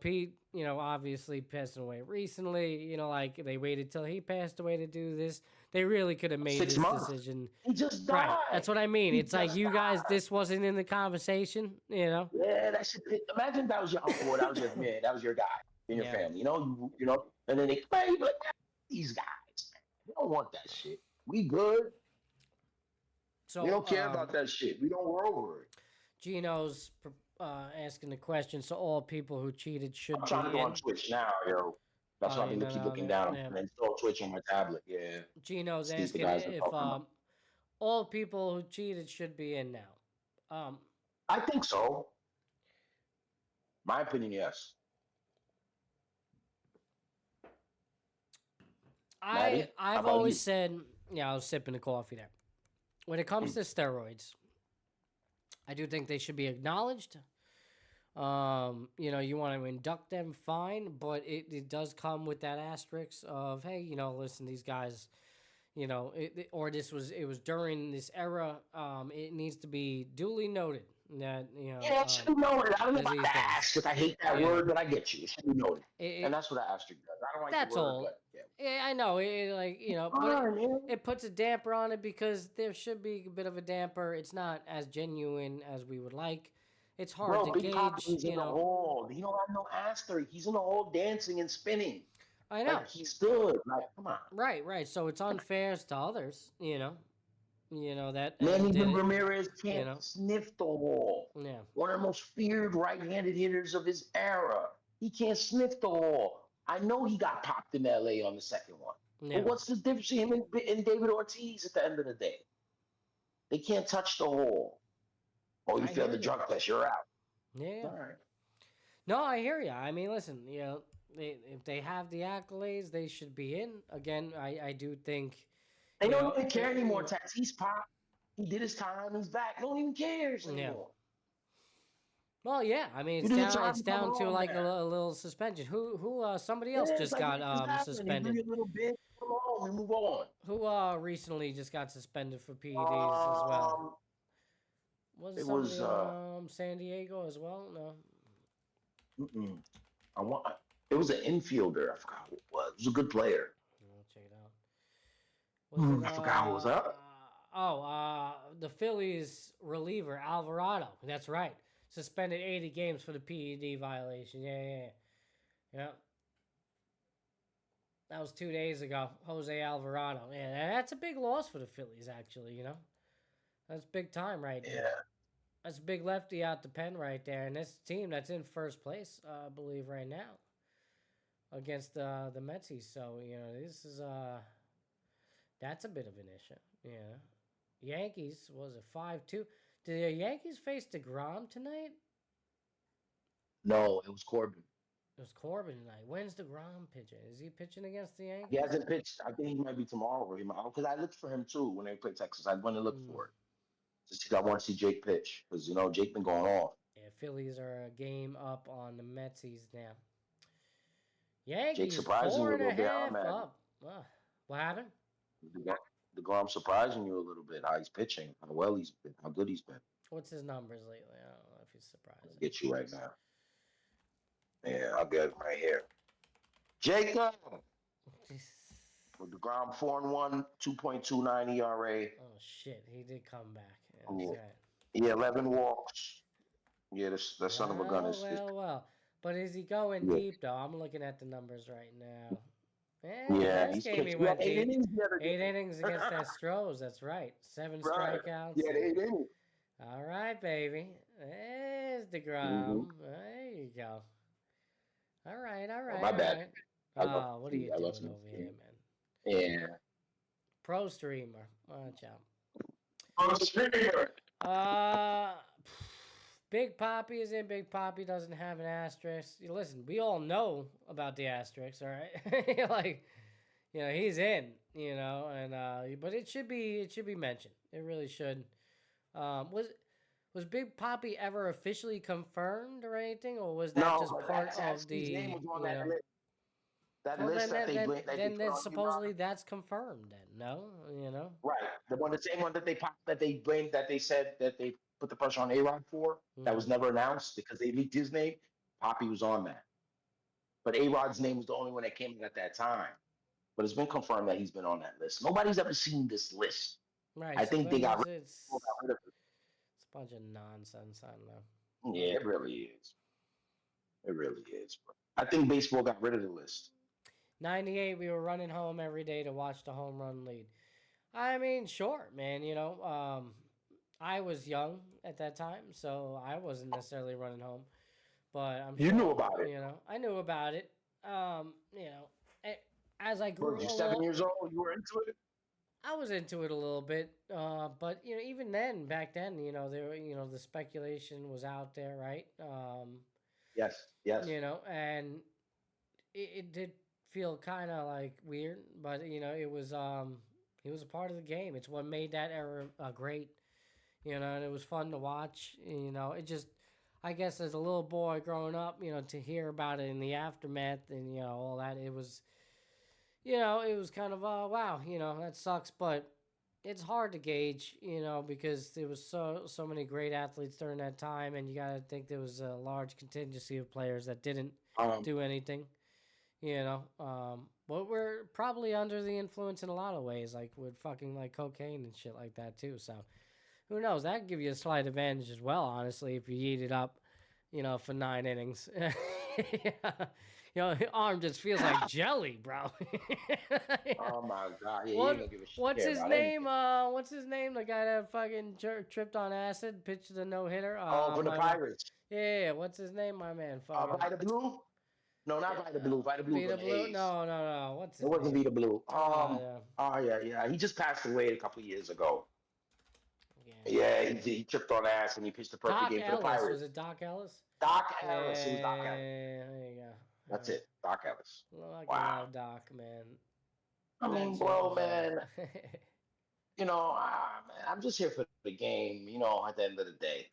Pete, obviously passing away recently. Like they waited till he passed away to do this. They really could have made 6 this months. decision. He just died. Right. That's what I mean. It's like you guys, this wasn't in the conversation, Yeah, that should. Imagine that was your uncle, that was your man, that was your guy in your family. And then they play like these guys. Man, we don't want that shit. We good. So we don't care about that shit. We don't worry over it. Gino's asking the question. So all people who cheated should I'm trying to go on Twitch now, yo. That's why I keep looking down and install Twitch on my tablet. Yeah. Gino's asking if all people who cheated should be in now. I think so. My opinion, yes. Maddie, how I've about always you? said, yeah, I was sipping the coffee there. When it comes to steroids, I do think they should be acknowledged. You want to induct them, fine, but it does come with that asterisk of, hey, listen, these guys, it was during this era. It needs to be duly noted that Yeah, it should be noted. I don't know as about these the things, asterisk. I hate that you know, word, but I get you. It should be noted. it, And it that's what an asterisk does. I don't like the that's word, all. but yeah. Yeah, I know. But Fine, man. it puts a damper on it because there should be a bit of a damper. It's not as genuine as we would like. It's hard Bro, to Big gauge. Papi is in the hall. He don't have no asterisk. He's in the hall dancing and spinning. I know. Like, he's good. Like, come on. Right. So it's unfair to others, that Manny did it, Ramirez can't sniff the wall. Yeah. One of the most feared right-handed hitters of his era. He can't sniff the wall. I know he got popped in L.A. on the second one. Yeah. But what's the difference between him and David Ortiz at the end of the day? They can't touch the hole. Oh, you I failed hear the you. drug test. You're out. Yeah. All right. No, I hear you. I mean, listen, if they have the accolades, they should be in. Again, I do think They don't even care anymore, Tex. He's popped. He did his time. He's back. No one even cares anymore. Well, yeah. I mean, it's down to like a little suspension. Somebody else just got suspended. A little bit. Come on, we move on. Who recently just got suspended for PEDs as well? Was it somebody San Diego as well? No. It was an infielder. I forgot who it was. It was a good player. I'll check it out. I forgot who was up. The Phillies reliever Alvarado. That's right. Suspended 80 games for the PED violation. Yeah. That was 2 days ago. Jose Alvarado. Yeah, that's a big loss for the Phillies, actually, That's big time right there. Yeah. That's a big lefty out the pen right there. And this team that's in first place, I believe, right now against the Metsies. So, this is that's a bit of an issue. Yankees, was it 5-2? Did the Yankees face DeGrom tonight? No, it was Corbin. It was Corbin tonight. When's DeGrom pitching? Is he pitching against the Yankees? He hasn't pitched. I think he might be tomorrow. Because I looked for him too when they played Texas. I went to look for it. Just I want to see Jake pitch because Jake been going off. Yeah, Phillies are a game up on the Metsies now. Yankees Jake surprising you a little bit. 4.5 up. What happened? DeGrom surprising you a little bit. How he's pitching, how well he's been, how good he's been. What's his numbers lately? I don't know if he's surprising. I'll get you right now. Yeah, I'll get it right here. Jacob. With DeGrom 4-1, 2.29 ERA. Oh shit, he did come back. Yeah, 11 walks. Yeah, the son of a gun is. Well. But is he going deep though? I'm looking at the numbers right now. He's game he went 8 innings. 8 innings against Astros. That's right. 7 strikeouts. Yeah, 8 innings. All right, baby. There's DeGrom. There you go. All right. My bad. What are you doing over here, man? Yeah. Pro streamer. Watch out. Pro streamer. Big Papi is in. Big Papi doesn't have an asterisk. Listen, we all know about the asterisk, all right? He's in, but it should be mentioned. It really should. Was Big Papi ever officially confirmed or anything, or was that just part of the? His name was on that list. That list that they then supposedly that's confirmed. Then right, the same one that they said that they put the pressure on A-Rod for, that was never announced because they leaked his name. Papi was on that. But A-Rod's name was the only one that came in at that time. But it's been confirmed that he's been on that list. Nobody's ever seen this list. Right. I think they got rid of it. It's a bunch of nonsense. I don't know. Yeah, it really is. It really is. I think baseball got rid of the list. 98, we were running home every day to watch the home run lead. I mean, sure, man. I was young at that time, so I wasn't necessarily running home. But I'm sure, you knew about it. I knew about it. As I grew older. You're 7 years old. You were into it. I was into it a little bit, but even then, back then, there, the speculation was out there, right? Yes. And it did feel kind of like weird, but it was a part of the game. It's what made that era great, and it was fun to watch. It just, I guess, as a little boy growing up, to hear about it in the aftermath and all that, it was, it was kind of wow, that sucks, but it's hard to gauge, because there was so many great athletes during that time, and you got to think there was a large contingency of players that didn't do anything, but we're probably under the influence in a lot of ways, like with fucking like cocaine and shit like that too. So who knows? That could give you a slight advantage as well, honestly, if you eat it up, for 9 innings. His arm just feels like jelly, bro. Oh my god! Yeah, What, he don't give a shit. what's his about name? anything. What's his name? The guy that fucking tripped on acid, pitched the no hitter. Oh, for the Pirates. Yeah, what's his name, my man? Fucking Vita Blue? No, not Vita Blue. Vita Blue. Vita from the Blue? A's. No. What's his It wasn't name? Vita Blue. Yeah. Oh yeah. He just passed away a couple of years ago. Yeah. Yeah, he tripped on ass and he pitched the perfect Doc game for the Ellis. Pirates. Was it Doc Ellis? Doc Ellis. It was Doc Yeah, Ellis. there you go. That's it. Doc Ellis. Well, Wow. love Doc, man. I mean, bro, man. Man, I'm just here for the game. At the end of the day,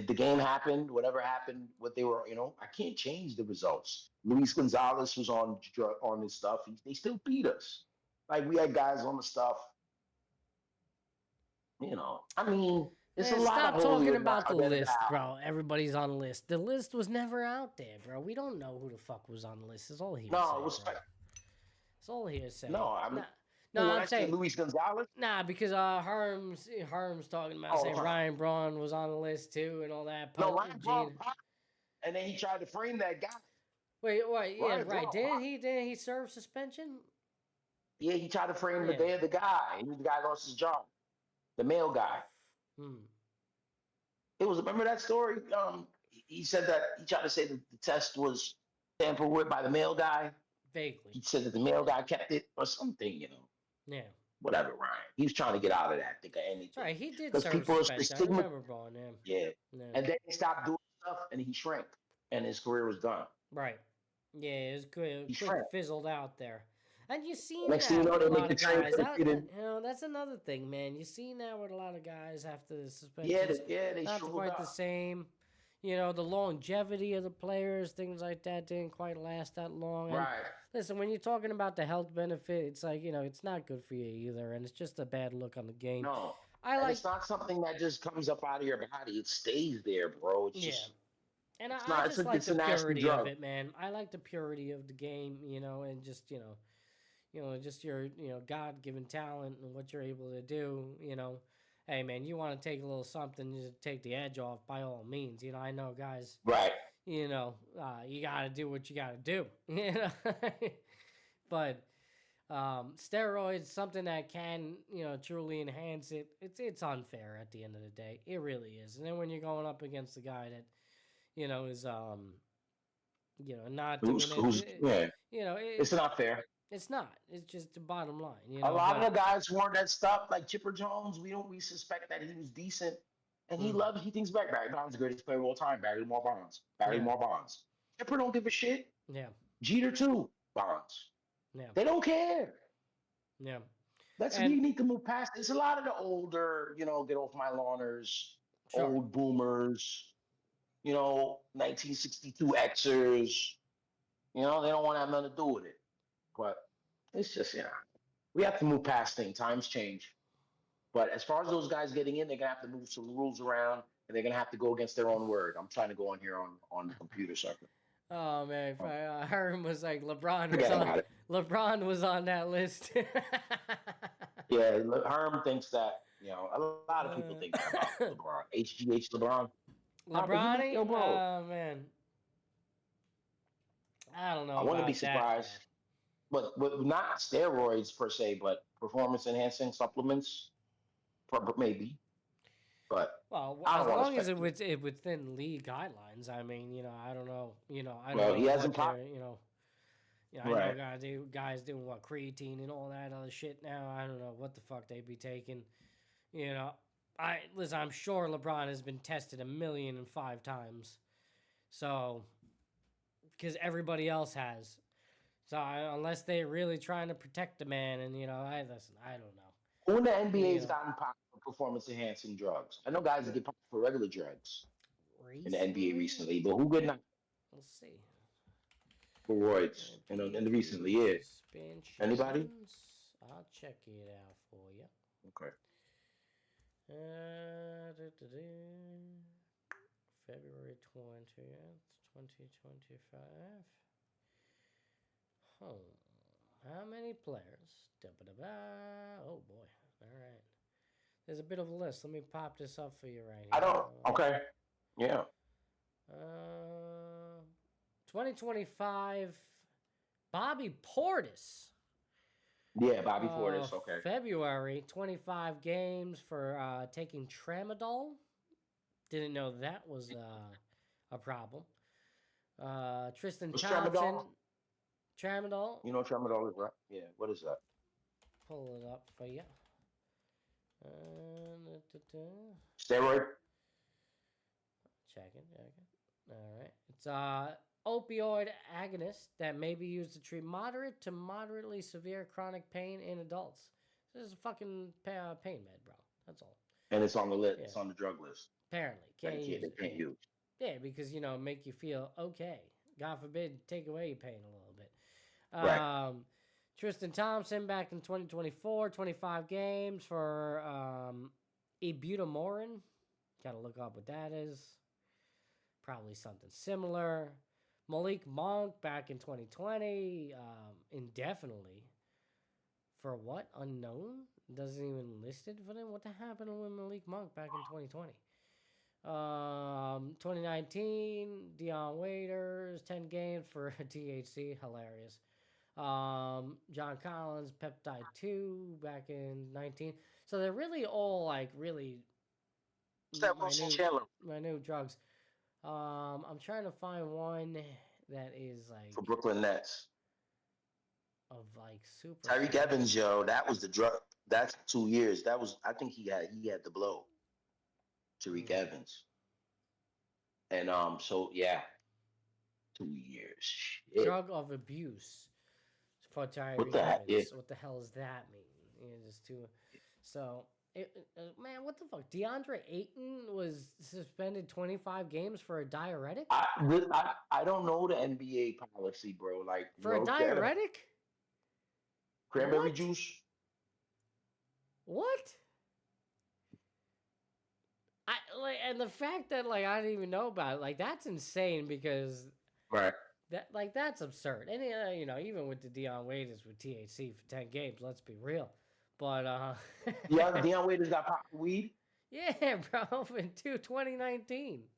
the game happened. Whatever happened, what they were, I can't change the results. Luis Gonzalez was on his stuff. They still beat us. Like we had guys on the stuff. I mean, it's Man, a lot stop of talking holy about the not- list, bro. Everybody's on the list. The list was never out there, bro. We don't know who the fuck was on the list. It's all hearsay. No, it was bro. It's all hearsay. no. I mean, No, when I'm I say saying Luis Gonzalez. nah, because Herm's talking about saying Herm. Ryan Braun was on the list too and all that. No, But Ryan Braun, and then he tried to frame that guy. Wait, yeah, Ryan right. Braun. Didn't he serve suspension? Yeah, he tried to frame Yeah. the guy. The guy lost his job. The male guy. It was. Remember that story? He said that he tried to say that the test was tampered with by the male guy. Vaguely. He said that the male guy kept it or something. Yeah. Whatever, Ryan. He was trying to get out of that. Think of anything. Sorry, he did 'Cause serve people are suspension. I stigma- remember Braun, Yeah. yeah. And then he stopped doing stuff, and he shrank, and his career was done. Right. Yeah, it was good. He Quick shrank. fizzled out there. And you see Next that thing you know, with they a make lot the of trade guys. for the kid That's another thing, man. You see now with a lot of guys after the suspensions. They not shriveled quite up. the same. The longevity of the players, things like that didn't quite last that long. And Right. listen, when you're talking about the health benefit, it's like, it's not good for you either, and it's just a bad look on the game. No. I And like, it's not something that just comes up out of your body. It stays there, bro. It's yeah. just And it's I not- just it's a- like it's the a nasty purity of drug. it, man. I like the purity of the game, and just, just your, God-given talent and what you're able to do, Hey, man, you want to take a little something to take the edge off, by all means. I know guys, right. you got to do what you got to do, But steroids, something that can, truly enhance it, it's unfair at the end of the day. It really is. And then when you're going up against a guy that, is, not doing it, It's not fair. it's not. It's just the bottom line. A lot of the guys who weren't that stuff, like Chipper Jones, we suspect that he was decent, and he thinks Barry Bonds is the greatest player of all time. Barry Bonds. Chipper don't give a shit. Yeah. Jeter too. Bonds. Yeah. They don't care. Yeah. That's And- we need to move past. It's a lot of the older, get off my lawners, Sure. old boomers, 1962 Xers. They don't want to have nothing to do with it. But it's just, we have to move past things. Times change. But as far as those guys getting in, they're going to have to move some rules around, and they're going to have to go against their own word. I'm trying to go on here on the computer circuit. Oh man, if I heard him was like LeBron was Forget on about it. LeBron was on that list. Yeah, Herm thinks that, a lot of people think that about LeBron. HGH LeBron. LeBron, Yo, bro. oh man, I don't know. I wouldn't be about that, surprised. man. But not steroids per se, but performance enhancing supplements, maybe. But Well, I as don't wanna long as speculate. it within league guidelines. I mean, I don't know. I don't Well, know he hasn't what pop- they're, I Right. know guys doing what, creatine and all that other shit now. I don't know what the fuck they be taking. Listen, I'm sure LeBron has been tested 1,000,005 times. So, because everybody else has. So unless they're really trying to protect the man, and I don't know. Who in the NBA has Yeah. gotten popped for performance-enhancing drugs? I know guys that get popped for regular drugs in the NBA Recently, recently, but who get not we'll see. steroids in the recently? Yeah, anybody? Suspensions. I'll check it out for you. Okay. February 20th, 2025. How many players? Oh boy. All right. There's a bit of a list. Let me pop this up for you right here. I don't. Okay. Yeah. 2025. Bobby Portis. Yeah, Bobby Portis. Okay. February, 25 games for taking tramadol. Didn't know that was a problem. Tristan What's Thompson. Tramadol. You know tramadol is right? Yeah. What is that? Pull it up for you. Steroid. Checking. All right. It's opioid agonist that may be used to treat moderate to moderately severe chronic pain in adults. This is a fucking pain med, bro. That's all. And it's on the list. Yeah. It's on the drug list. Apparently, can't use it. Can't use. Yeah, because make you feel okay. God forbid, take away your pain a little bit. Right. Tristan Thompson back in 2024, 25 games for ibutamoren. Got to look up what that is. Probably something similar. Malik Monk back in 2020, indefinitely. For what? Unknown? Doesn't even listed for them. What the happened with Malik Monk back in 2020? 2019, Deion Waiters, 10 games for THC. Hilarious. John Collins, Peptide 2 back in 19. So they're really all really minute drugs. I'm trying to find one that is for Brooklyn Nets. Of super. Tyreek Evans, yo, that was the drug. That's 2 years. That was, I think he had the blow. Tyreek Evans. And so yeah, 2 years. Shit. Drug of abuse for Tyreek Evans. Yeah. What the hell does that mean? Just too. So. Man, what the fuck? DeAndre Ayton was suspended 25 games for a diuretic? I don't know the NBA policy, bro. For a diuretic? Cranberry juice? What? And the fact that I didn't even know about it, that's insane because right. That's absurd. And even with the Deion Waiters with THC for 10 games, let's be real. But yeah, Deion Waiters got popped weed. Yeah, bro, in 2019.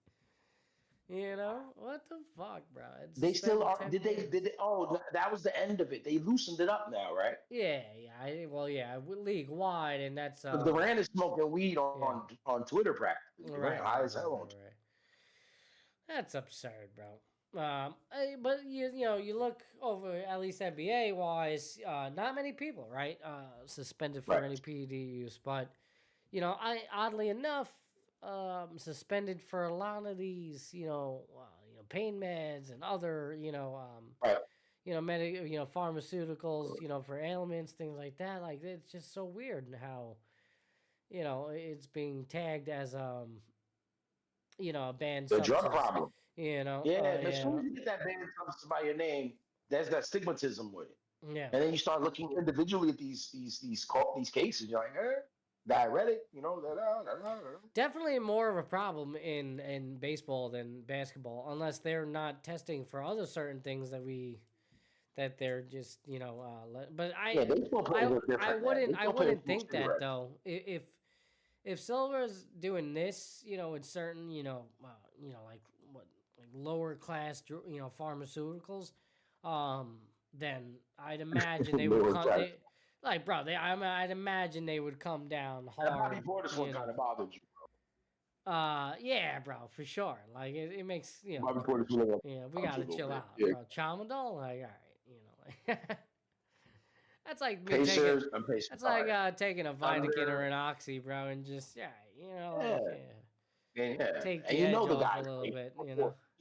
What the fuck, bro? They still are. Did they? Oh, that was the end of it. They loosened it up now, right? Yeah. League wide, and that's. Durant is smoking weed on Twitter practically. Right, high as hell. Right. That's absurd, bro. But you look over at least NBA wise, not many people, right? Suspended for any PED use, but oddly enough, suspended for a lot of these, pain meds and other, pharmaceuticals, for ailments, things like that. It's just so weird how, it's being tagged as a banned the substance. drug problem. As soon as you get that banned substance by your name, there's that stigmatism with it. Yeah. And then you start looking individually at these cases. You're like, diuretic, Definitely more of a problem in baseball than basketball, unless they're not testing for other certain things that they're just But I wouldn't think that though. If Silver's doing this, in certain lower class, pharmaceuticals, then I'd imagine they would come. I'd imagine they would come down hard. Bobby Portis one kind of bothered you, bro. Yeah, bro, for sure. It makes Bobby Portis. Yeah, we gotta chill out, yeah. bro. Tramadol, all right, that's like me Pacers. That's like taking a Vicodin or an Oxy, bro, and just take the edge off a little bit,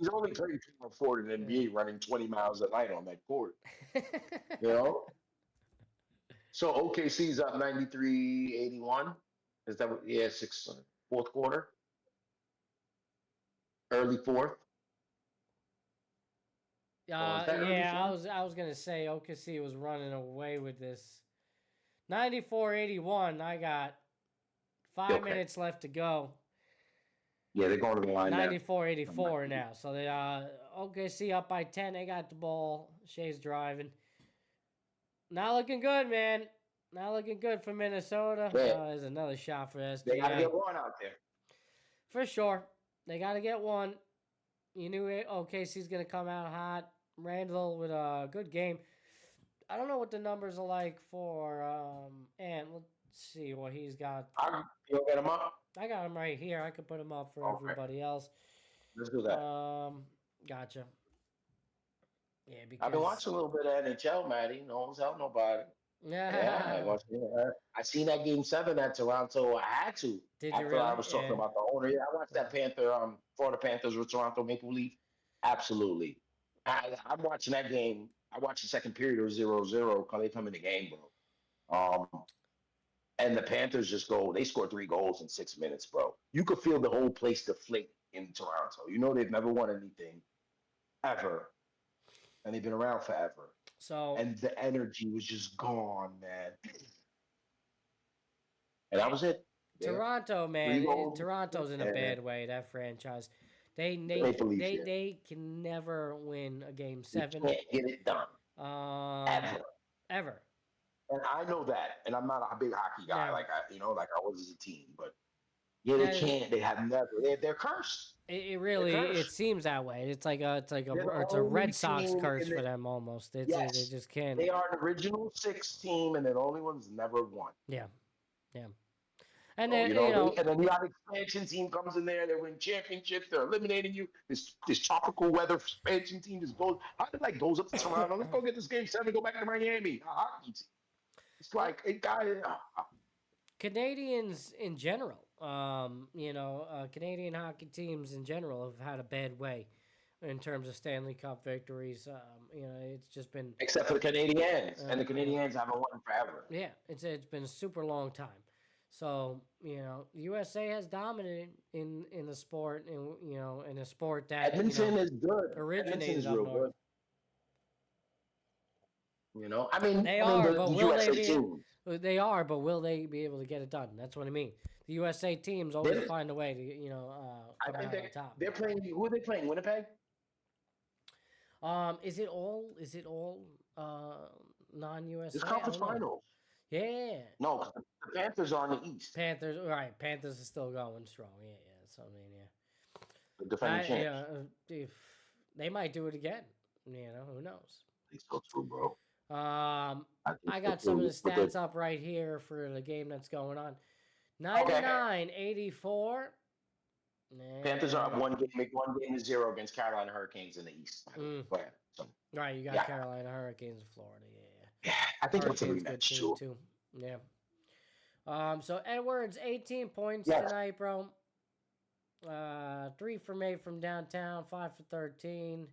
He's only 34 in the NBA, running 20 miles a night on that court. You know. So OKC's up 93-81. Is that what? Yeah, fourth quarter, early fourth. Yeah, I was gonna say OKC was running away with this. 94-81. I got 5 minutes left to go. Yeah, they're going to the line 94-84 now. So they OKC up by 10. They got the ball. Shea's driving. Not looking good, man. Not looking good for Minnesota. Yeah. There's another shot for SGA. They got to get one out there. For sure. They got to get one. You knew OKC's going to come out hot. Randall with a good game. I don't know what the numbers are like for Ant. Let's see what he's got. You'll get him up? I got him right here. I could put him up for everybody else. Let's do that. Gotcha. Yeah, because I've been watching a little bit of NHL, Matty. No one's helping nobody. Yeah. I seen that game 7 at Toronto. I had to. Did after you really? I was talking about the owner. Yeah, I watched that Florida Panthers with Toronto Maple Leaf. Absolutely. I'm watching that game. I watched the second period. It was 0-0 because they come in the game, bro. And the Panthers just they scored 3 goals in 6 minutes, bro. You could feel the whole place deflate in Toronto. You know they've never won anything ever. And they've been around forever. So and the energy was just gone, man. And that was it. Toronto, man. Toronto's in a bad way. That franchise, they can never win a game 7. You can't get it done. Ever. And I know that. And I'm not a big hockey guy like I was as a teen. But yeah, they can't. They have never. They're cursed. It really seems that way. It's like a Red Sox curse for them almost. They just can't. They are an original 6 team, and they're the only ones never won. Yeah. And then and then you got expansion team comes in there. They win championships. They're eliminating you. This tropical weather expansion team just goes. How did goes up to Toronto? Let's go get this game 7. Go back to Miami. Hockey team. It's like it got it. Canadians in general. Canadian hockey teams in general have had a bad way in terms of Stanley Cup victories. It's just been except for the Canadiens, and the Canadiens haven't won forever. Yeah, it's been a super long time. So USA has dominated in the sport, in a sport that Edmonton is good. Originated up north. Good. I mean, they are, but will they be? They are, but will they be able to get it done? That's what I mean. The USA teams always find a way to, come out on top. They're playing. Who are they playing? Winnipeg. Is it all non-USA? It's conference finals. Yeah. No, the Panthers are in the East. Panthers are still going strong. Yeah. So I mean, yeah. The defending champs. They might do it again. Who knows? It's so true, bro. I got some of the stats up right here for the game that's going on. 99-84. Panthers are up 1 game, make 1 game to 0 against Carolina Hurricanes in the East. Right, you got Carolina Hurricanes in Florida. Yeah, I think it's a rematch too. Yeah. So Edwards, 18 points tonight, bro. 3 from 8 from downtown, 5 for 13.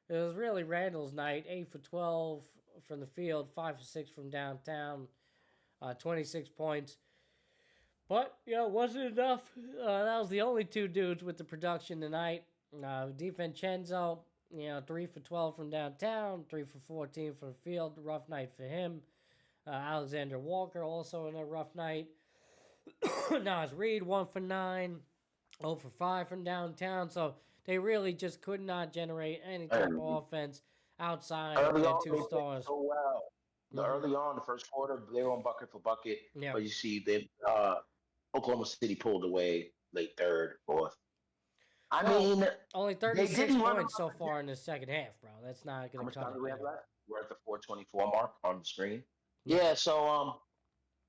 It was really Randall's night. 8 for 12 from the field, 5 for 6 from downtown, 26 points. But, wasn't enough. That was the only 2 dudes with the production tonight. DiVincenzo, 3 for 12 from downtown, 3 for 14 from the field. Rough night for him. Alexander Walker also in a rough night. Nas Reed, 1 for 9, 0 for 5 from downtown. So they really just could not generate any type of offense outside of their 2 stars. So well. Early on, the first quarter, they were on bucket for bucket. Yeah. But you see, Oklahoma City pulled away late 3rd, 4th. I mean, only 36 points so far in the second half, bro. That's not going to cut it. We have left? We're at the 4:24 mark on the screen. Yeah, so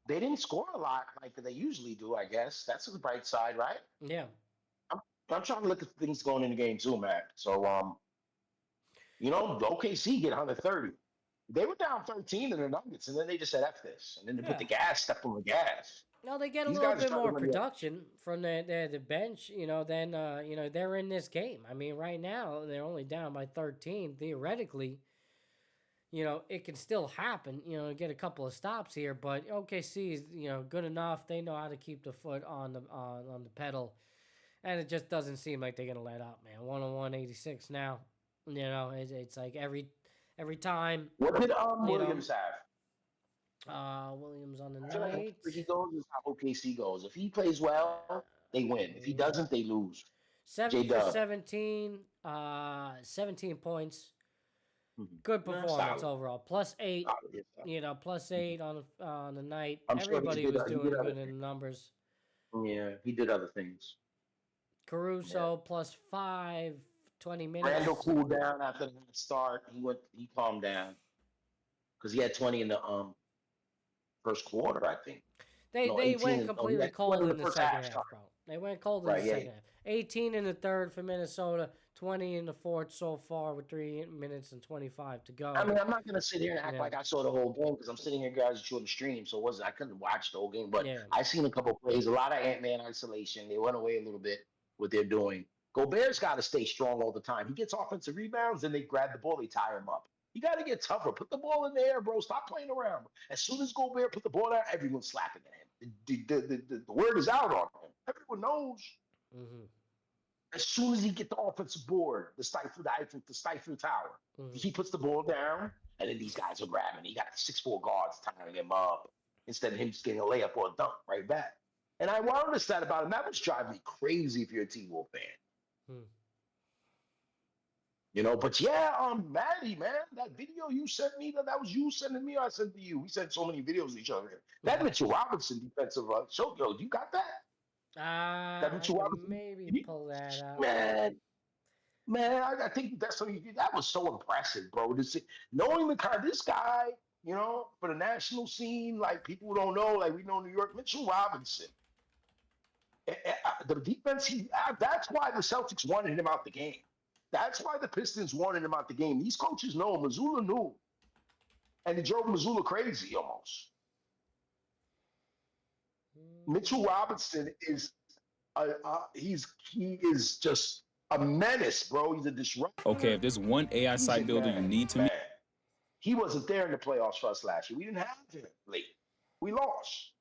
they didn't score a lot like they usually do, I guess. That's the bright side, right? Yeah. I'm trying to look at things going in the game too, Matt. So, OKC get 130. They were down 13 in the Nuggets, and then they just said F this. And then they put the gas, step on the gas. No, they get a These little guys are bit trying to more win the- production from the bench, then they're in this game. I mean, right now they're only down by 13. Theoretically, it can still happen, get a couple of stops here, but OKC is, good enough. They know how to keep the foot on the pedal, and it just doesn't seem like they're going to let up, man. 101 86 now. It's like every time. What did Williams have? Williams on the I feel like night. where he goes is how OKC goes. If he plays well, they win. If he doesn't, they lose. 7 for J-Dub. 17, 17 points. Good performance overall. +8, +8 on the night. I'm sure Everybody he was did doing other good in the things. numbers. Yeah, he did other things. Caruso +5, 20 minutes. Randall cooled down after the start. He calmed down because he had 20 in the first quarter, I think. They 18 went completely cold in the first second half, half, bro. They went cold in the second half. 18 in the third for Minnesota, 20 in the fourth so far with 3 minutes and 25 to go. I mean, I'm not gonna sit here and act like I saw the whole game because I'm sitting here, guys, showing the stream, so I couldn't watch the whole game. But I seen a couple plays, a lot of Ant-Man isolation. They went away a little bit what they're doing. Gobert's got to stay strong all the time. He gets offensive rebounds, then they grab the ball, they tie him up. You got to get tougher. Put the ball in the air, bro. Stop playing around. As soon as Gobert put the ball down, everyone's slapping at him. The word is out on him. Everyone knows. Mm-hmm. As soon as he get the offensive board, the stifle tower, he puts the ball down, and then these guys are grabbing. He got 6'4" guards tying him up instead of him just getting a layup or a dunk right back. And I noticed that about him. That was driving me crazy if you're a T-Wolf fan. But Matty, man, that video you sent me, that was you sending me, or I sent to you. We sent so many videos to each other. That Mitchell Robinson defensive show, you got that? That Mitchell Robinson, maybe pull that out. Man, I think that's something that was so impressive, bro. Knowing the kind of this guy, for the national scene, like people don't know, like we know New York, Mitchell Robinson. The defense, that's why the Celtics wanted him out the game. That's why the Pistons wanted him out the game. These coaches know. Mazzulla knew. And it drove Mazzulla crazy almost. Mitchell Robinson is he is just a menace, bro. He's a disruptor. Okay, if there's one AI site builder you need to meet. He wasn't there in the playoffs for us last year. We didn't have him late. We lost.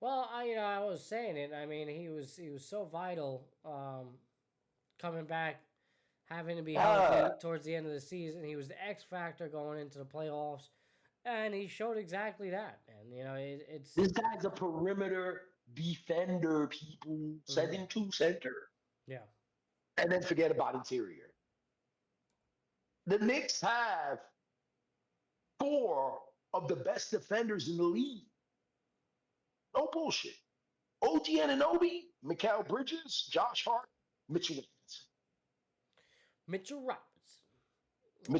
Well, I was saying it. I mean, he was so vital coming back, having to be healthy towards the end of the season. He was the X factor going into the playoffs, and he showed exactly that. And it's this guy's a perimeter defender. People 7-2 center. Yeah, and then forget about interior. The Knicks have 4 of the best defenders in the league. No bullshit. OG Anunoby, Mikal Bridges, Josh Hart, Mitchell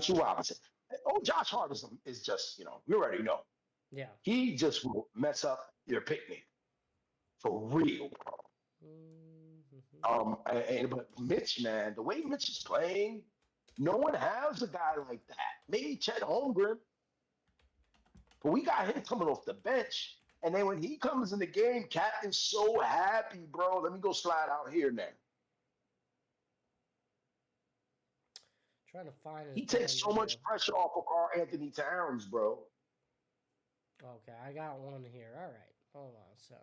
Robinson. Oh, Josh Hart is just, you already know. Yeah. He just will mess up your picnic. For real. But Mitch, man, the way Mitch is playing, no one has a guy like that. Maybe Chet Holmgren. But we got him coming off the bench. And then when he comes in the game, Cat is so happy, bro. Let me go slide out here now. Trying to find it. He takes so much pressure off of Karl Anthony Towns, bro. Okay, I got one here. All right, hold on. So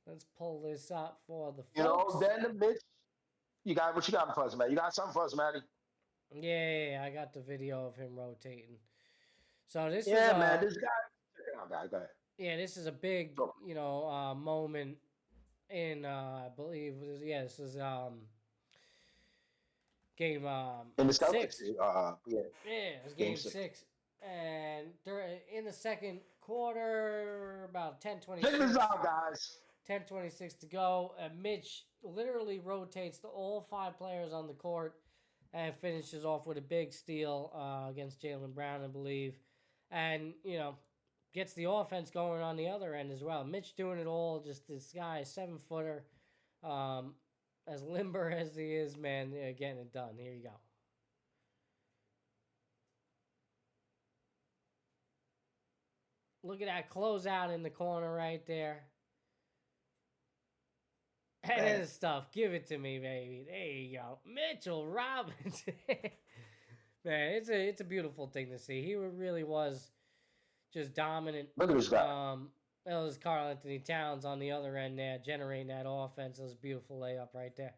let's pull this up for the folks. Then the Mitch. What you got for us, man? You got something for us, Matty? Yeah, I got the video of him rotating. So this is man, this guy. Go ahead. Yeah, this is a big, moment in I believe this is game in the 6. It was game 6. And in the second quarter, about 10:26. Check this out, guys. 10:26 to go. Mitch literally rotates all 5 players on the court and finishes off with a big steal against Jaylen Brown, I believe. And, gets the offense going on the other end as well. Mitch doing it all. Just this guy, 7-footer, as limber as he is, man, getting it done. Here you go. Look at that closeout in the corner right there. And Man. his stuff. Give it to me, baby. There you go. Mitchell Robinson. Man, it's a beautiful thing to see. He really was just dominant. Look at this guy. That was Karl Anthony Towns on the other end there, generating that offense. It was a beautiful layup right there.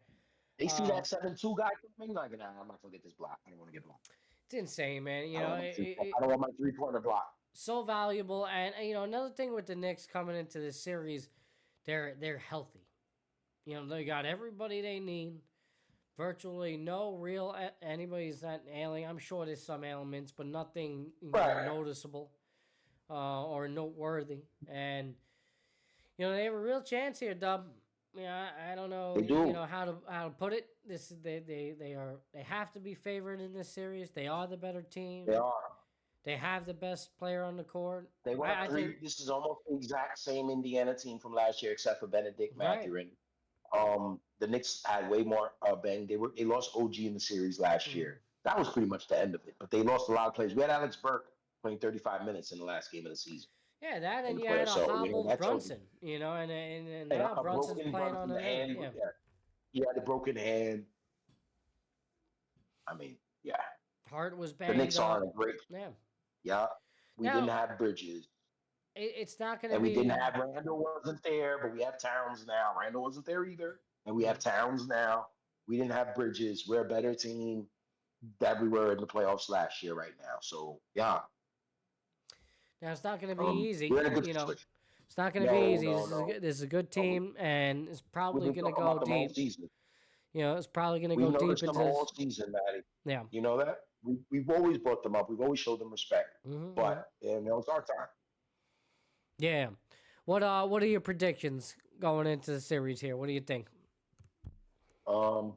They see that 7-2 guy coming. Like, nah, I'm not gonna get this block. I don't want to get blocked. It's insane, man. You I know, don't want my 3-pointer block. So valuable. And another thing with the Knicks coming into this series, they're healthy. They got everybody they need. Virtually no real anybody's not ailing. I'm sure there's some ailments, but nothing noticeable or noteworthy. And they have a real chance here, Dub. I don't know. They do. How to put it. They have to be favored in this series. They are the better team. They are. They have the best player on the court. They went this is almost the exact same Indiana team from last year, except for Benedict Mathurin. The Knicks had way more bang. They lost OG in the series last year. That was pretty much the end of it. But they lost a lot of players. We had Alex Burke playing 35 minutes in the last game of the season. Yeah, that and you had a hobbled Brunson, and now Brunson's playing on the end. Yeah. He had a broken hand. I mean, yeah. Hart was banged up. The Knicks are in a great. Yeah. Yeah. We didn't have Bridges. It's not going to be. And we didn't have Randall wasn't there, but we have Towns now. Randall wasn't there either. And we have Towns now. We didn't have Bridges. We're a better team than we were in the playoffs last year right now. So, yeah. Now, it's not going to be easy. We're in a good situation. It's not going to be easy. This is a good team, and it's probably going to go deep. It's probably going to go deep into the whole season, Matty. Yeah. You know that? We've always brought them up. We've always showed them respect. But, it's our time. Yeah. What are your predictions going into the series here? What do you think? I'm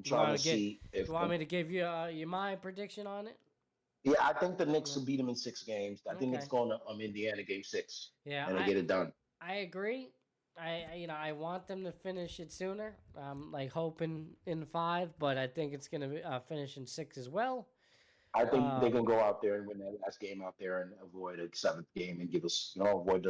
trying to see if you want me to give you my prediction on it. Yeah, I think the Knicks will beat them in 6 games. I think it's going to Indiana game 6. Yeah, and they get it done. I agree. I want them to finish it sooner. I'm hoping in 5, but I think it's going to finish in 6 as well. I think they can go out there and win that last game out there and avoid a 7th game and give us, avoid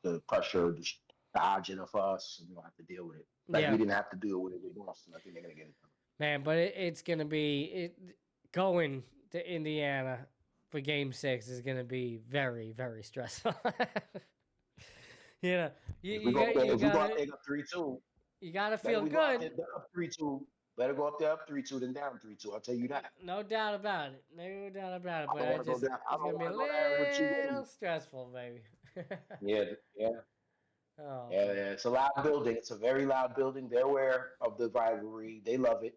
the pressure, the dodging of us, and we don't have to deal with it. We didn't have to deal with it with Boston. I think they're going to get it done. Man, but it's going to be going to Indiana for Game 6 is going to be very, very stressful. You got 3-2. You got to feel good. 3-2. Better go up there up 3-2 than down 3-2. I'll tell you that. No doubt about it. No doubt about it. But it's going to be a little stressful, baby. Yeah. Oh, yeah. It's a loud building. It's a very loud building. They're aware of the rivalry. They love it.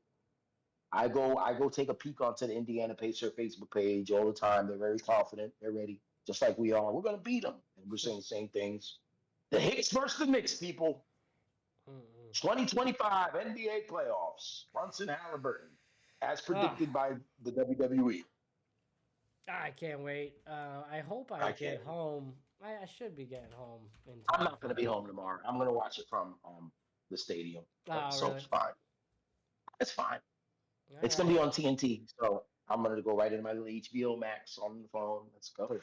I go take a peek onto the Indiana Pacer Facebook page all the time. They're very confident. They're ready, just like we are. We're going to beat them. And we're saying the same things. The Hicks versus the Knicks, people. 2025 NBA playoffs. Brunson Halliburton, as predicted by the WWE. I can't wait. I hope I get home. I should be getting home in time. I'm not going to be home tomorrow. I'm going to watch it from the stadium. So really? It's fine. It's fine. It's All going to be on TNT. So I'm going to go right into my little HBO Max on the phone. Let's go.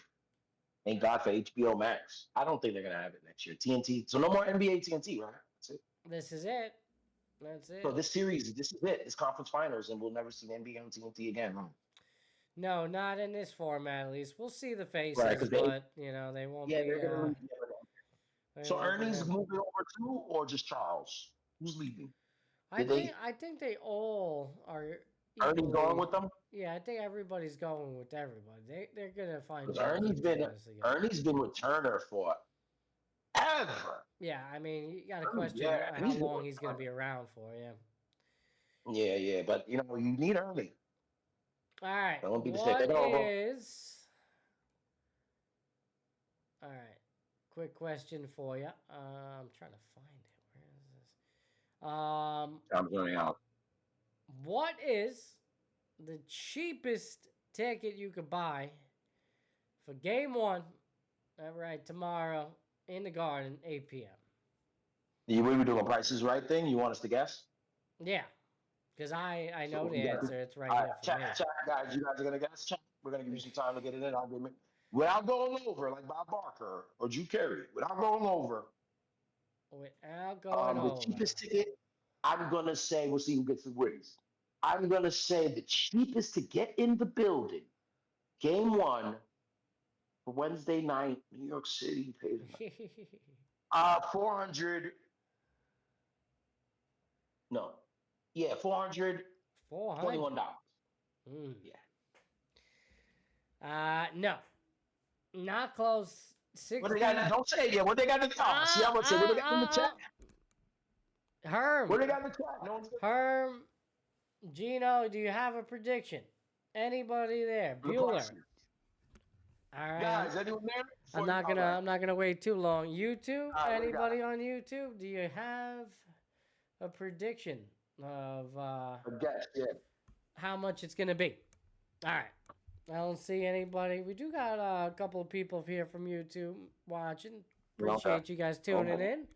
Thank God for HBO Max. I don't think they're going to have it next year. TNT. So no more NBA TNT, right? That's it. This is it. That's it. So this series, this is it. It's conference finals, and we'll never see NBA on TNT again, huh? No, not in this format, at least. We'll see the faces, right, but, they won't be... They're going to So Ernie's moving over too, or just Charles? Who's leaving? I think they all are... Ernie's going with them? Yeah, I think everybody's going with everybody. They're going to find... Ernie's been with Turner for ever. Yeah, I mean, you got to question how long he's going to be around for, Yeah, but, you need Ernie. All right. Don't be All right. Quick question for you. I'm trying to find it. Where is this? I'm going out. What is the cheapest ticket you could buy for Game 1? All right, tomorrow in the Garden, 8 p.m. We were doing Prices Right thing. You want us to guess? Yeah. Because I So know the you got- answer. It's right All here right, for chat, me. guys. You guys are gonna guess. Chat. We're gonna give you some time to get it in. I'll give it without going over like Bob Barker or Drew Carey. Without going over. Without going The over. cheapest ticket. I'm gonna say we'll see who gets the wins. I'm gonna say the cheapest to get in the building. Game 1 for Wednesday night, New York City. 400. No. Yeah, $421. 400. Yeah. No. Not close. 60. What they got? Don't say it yet. What they got in the chat? See, I'm gonna say what they got in the chat. Herm. What they got in the chat? No one's Herm. Gino, do you have a prediction? Anybody there? Bueller. All right. Guys, anyone there? I'm not gonna wait too long. YouTube? Anybody on YouTube? Do you have a prediction of Guess, yeah. how much it's gonna be? All right. I don't see anybody. We do got a couple of people here from YouTube watching. Appreciate you guys tuning in.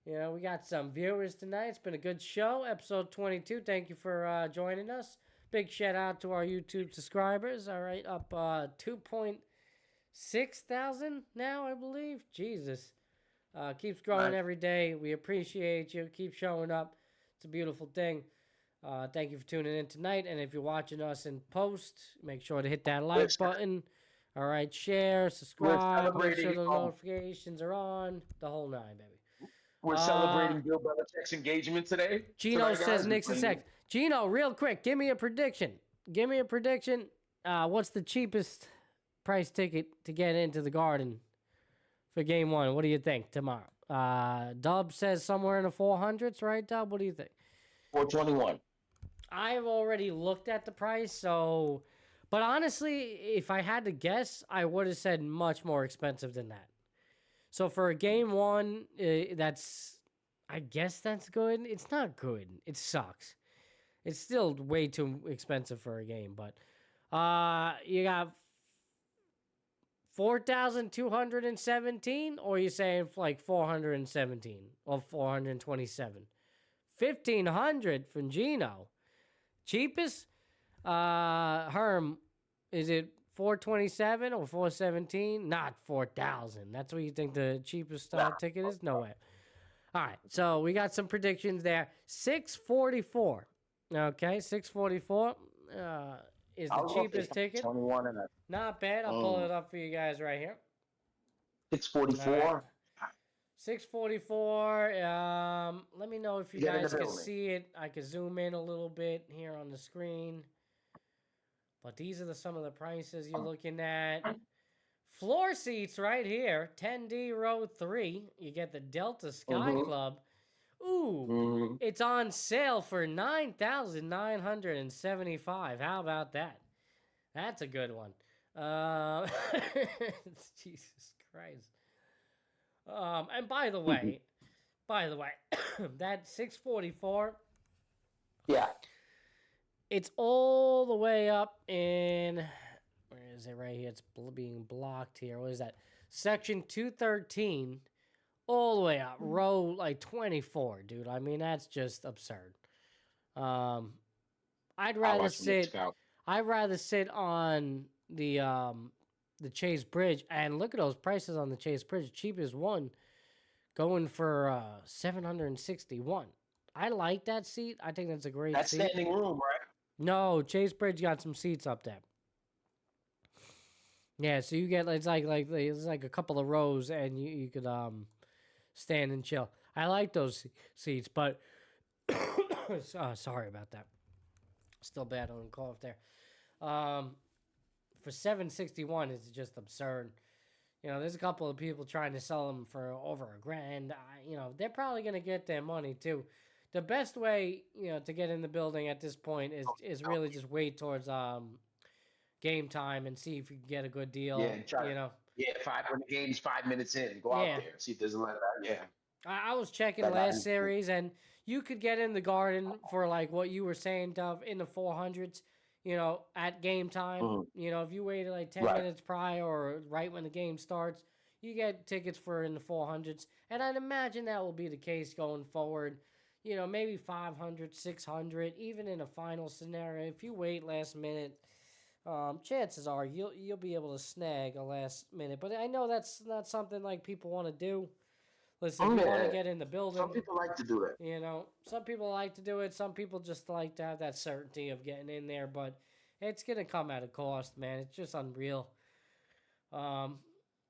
You know, we got some viewers tonight. It's been a good show. Episode 22. Thank you for joining us. Big shout out to our YouTube subscribers. All right, up 2.6 thousand now, I believe. Jesus. Keeps growing every day. We appreciate you. Keep showing up. It's a beautiful thing. Thank you for tuning in tonight. And if you're watching us in post, make sure to hit that like button. All right, share, subscribe, make sure the notifications are on. The whole 9, baby. We're celebrating Bill Belichick's engagement today. Gino says Nixon sex. Gino, real quick, give me a prediction. What's the cheapest price ticket to get into the Garden for Game 1? What do you think tomorrow? Dub says somewhere in the 400s, right, Dub? What do you think? 421. I've already looked at the price, but honestly, if I had to guess, I would have said much more expensive than that. So for a Game 1, I guess that's good. It's not good. It sucks. It's still way too expensive for a game, but you got 4,217, or you saying like 417 or 427? 1,500 from Gino. Cheapest? Herm, is it 427 or 417? Not 4,000. That's what you think the cheapest ticket is? No way. All right, so we got some predictions there. 644. Okay, 644 is the cheapest ticket. 21 and Not bad. I'll pull it up for you guys right here. 644. 644. Let me know if you guys can see it. I can zoom in a little bit here on the screen. But these are some of the prices you're looking at. Floor seats right here. 10D row 3. You get the Delta Sky Club. Ooh, it's on sale for $9,975. How about that? That's a good one. Jesus Christ. And by the way, that 644. Yeah. It's all the way up in, where is it right here? It's being blocked here. What is that? Section 213, all the way up, row like 24, dude. I mean, that's just absurd. I'd rather sit on the Chase Bridge, and look at those prices on the Chase Bridge. Cheapest one going for $761. I like that seat. I think that's a great seat. That's standing room, right? No, Chase Bridge got some seats up there. Yeah, so you get it's like a couple of rows, and you could stand and chill. I like those seats, but sorry about that. Still battling cough there. For $761, it's just absurd. You know, there's a couple of people trying to sell them for over $1,000. They're probably gonna get their money too. The best way, to get in the building at this point is really just wait towards game time and see if you can get a good deal. Yeah, when the game's 5 minutes in, go out there, see if there's a let out. Yeah. I was checking last series, and you could get in the Garden for like what you were saying, Dove, in the 400s. At game time. If you waited like 10 minutes prior or right when the game starts, you get tickets for in the 400s. And I'd imagine that will be the case going forward. maybe 500, 600, even in a final scenario. If you wait last minute, chances are you'll be able to snag a last minute. But I know that's not something like people want to do. Listen, if you want to get in the building. Some people like to do it. Some people like to do it. Some people just like to have that certainty of getting in there. But it's going to come at a cost, man. It's just unreal.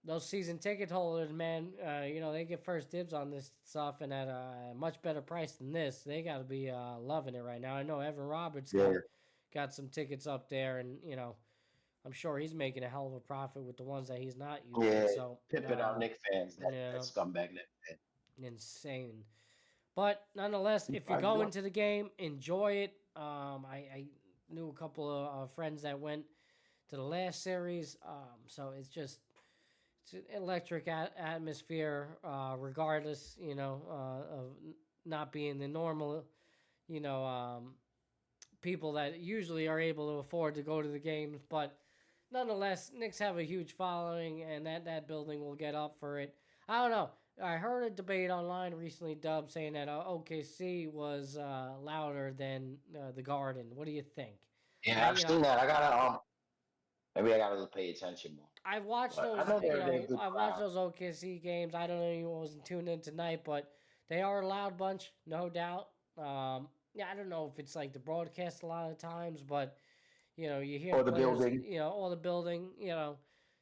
Those season ticket holders, man, they get first dibs on this stuff and at a much better price than this. They got to be loving it right now. I know Evan Roberts got some tickets up there, and, I'm sure he's making a hell of a profit with the ones that he's not using. Yeah, so pimping out Knicks fans, that scumbag Knicks fan. Insane. But nonetheless, if you go into the game, enjoy it. I knew a couple of friends that went to the last series, so it's an electric atmosphere, regardless, of not being the normal, people that usually are able to afford to go to the games. But nonetheless, Knicks have a huge following, and that building will get up for it. I don't know. I heard a debate online recently, Dub, saying that OKC was louder than the Garden. What do you think? Yeah, I've seen that. I gotta maybe I gotta pay attention more. I've watched those. I've watched those OKC games. I don't know you wasn't tuned in tonight, but they are a loud bunch, no doubt. I don't know if it's like the broadcast a lot of times, but you hear the building. Or the building.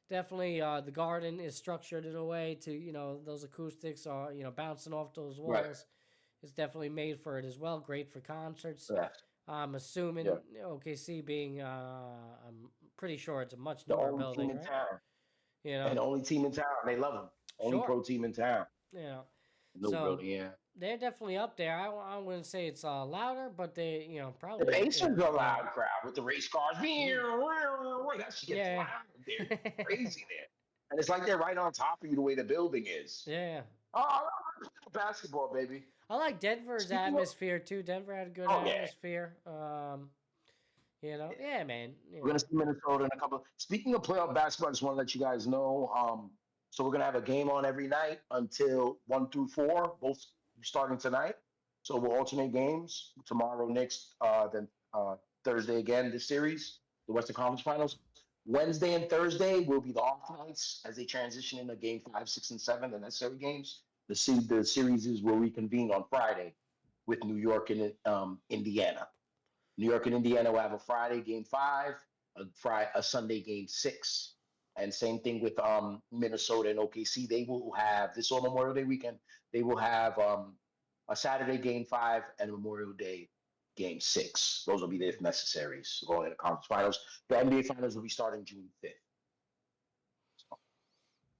Definitely, the Garden is structured in a way to those acoustics are bouncing off those walls. Right. It's definitely made for it as well. Great for concerts. Yeah. I'm assuming OKC being, I'm pretty sure it's a much The newer only building, team in right? town. And the only team in town. They love them. Only pro team in town. No building, yeah. They're definitely up there. I wouldn't say it's l'actor, but they, probably. The Pacers are a loud crowd with the race cars. That shit gets loud. They're crazy there. And it's like they're right on top of you the way the building is. Yeah. Oh, basketball, baby. I like Denver's atmosphere, too. Denver had a good atmosphere. Yeah, man. We're going to see Minnesota in a couple. Speaking of playoff basketball, I just want to let you guys know. So we're going to have a game on every night until 1 through 4, both starting tonight. So we'll alternate games. Tomorrow, Knicks, then Thursday again, this series, the Western Conference Finals. Wednesday and Thursday will be the off nights as they transition into game 5, 6, and 7, the necessary games. The series will reconvene on Friday with New York and Indiana. New York and Indiana will have a Friday game 5, a Sunday game 6. And same thing with Minnesota and OKC. They will have, this on Memorial Day weekend, they will have a Saturday game 5 and a Memorial Day game 6. Those will be the necessaries going into conference finals. The NBA finals will be starting June 5th. So.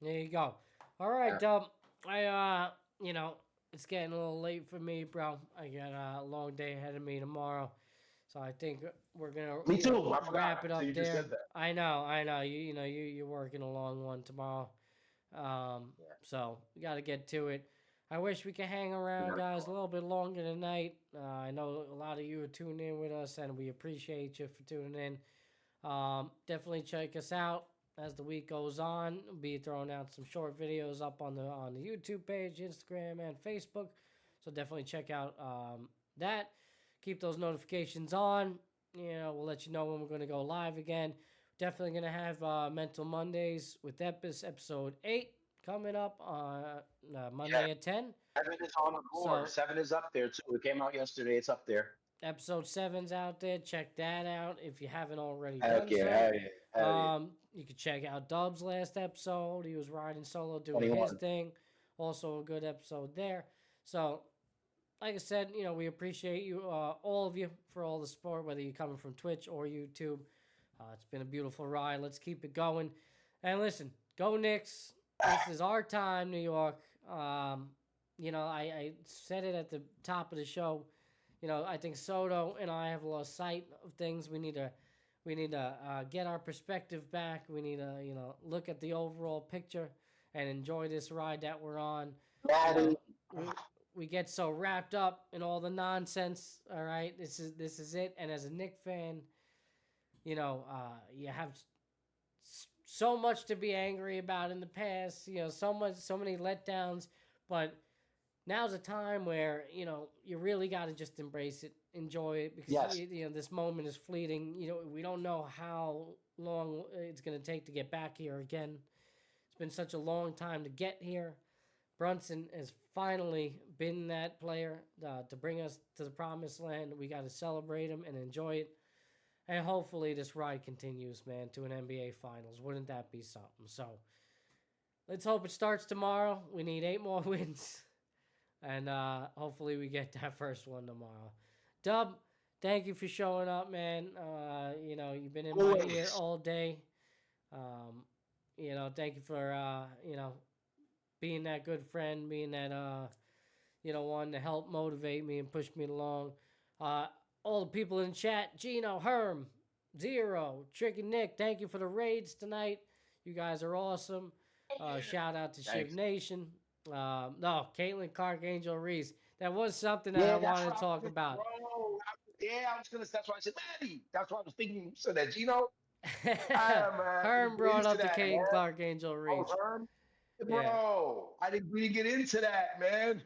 There you go. All right, Dub. It's getting a little late for me, bro. I got a long day ahead of me tomorrow. So I think we're gonna wrap it up there. I know. You're working a long one tomorrow. So we got to get to it. I wish we could hang around, guys, a little bit longer tonight. I know a lot of you are tuning in with us, and we appreciate you for tuning in. Definitely check us out as the week goes on. We'll be throwing out some short videos up on the YouTube page, Instagram, and Facebook. So definitely check out that. Keep those notifications on. We'll let you know when we're going to go live again. Definitely going to have Mental Mondays with Epis, episode 8, coming up on Monday at 10. 7 is on the board. 7 is up there, too. It came out yesterday. It's up there. Episode 7's out there. Check that out if you haven't already done so. You can check out Dub's last episode. He was riding solo doing 21. His thing. Also a good episode there. So, like I said, we appreciate you, all of you, for all the support, whether you're coming from Twitch or YouTube. It's been a beautiful ride. Let's keep it going. And listen, go Knicks. This is our time, New York. I said it at the top of the show. I think Soto and I have lost sight of things. We need to get our perspective back. We need to, look at the overall picture and enjoy this ride that we're on. We get so wrapped up in all the nonsense. All right, this is it. And as a Knicks fan, you have so much to be angry about in the past. So many letdowns. But now's a time where you really got to just embrace it, enjoy it, because Yes. this moment is fleeting. We don't know how long it's going to take to get back here again. It's been such a long time to get here. Brunson has finally been that player to bring us to the promised land. We got to celebrate him and enjoy it. And hopefully this ride continues, man, to an NBA Finals. Wouldn't that be something? So let's hope it starts tomorrow. We need 8 more wins. And hopefully we get that first one tomorrow. Dub, thank you for showing up, man. You've been in my ear all day. Thank you for, being that good friend, being that, one to help motivate me and push me along. All the people in chat, Gino, Herm, Zero, Trick and Nick, thank you for the raids tonight. You guys are awesome. Shout out to Shiv Nation. No, Caitlin Clark, Angel Reese. That was something that I wanted to talk about. Bro. I was gonna. That's why I said, Maddie. That's why I was thinking. You said that, Gino. Herm brought up the Caitlin Clark, Angel Reese. Oh, Herm? Bro, we didn't get into that, man.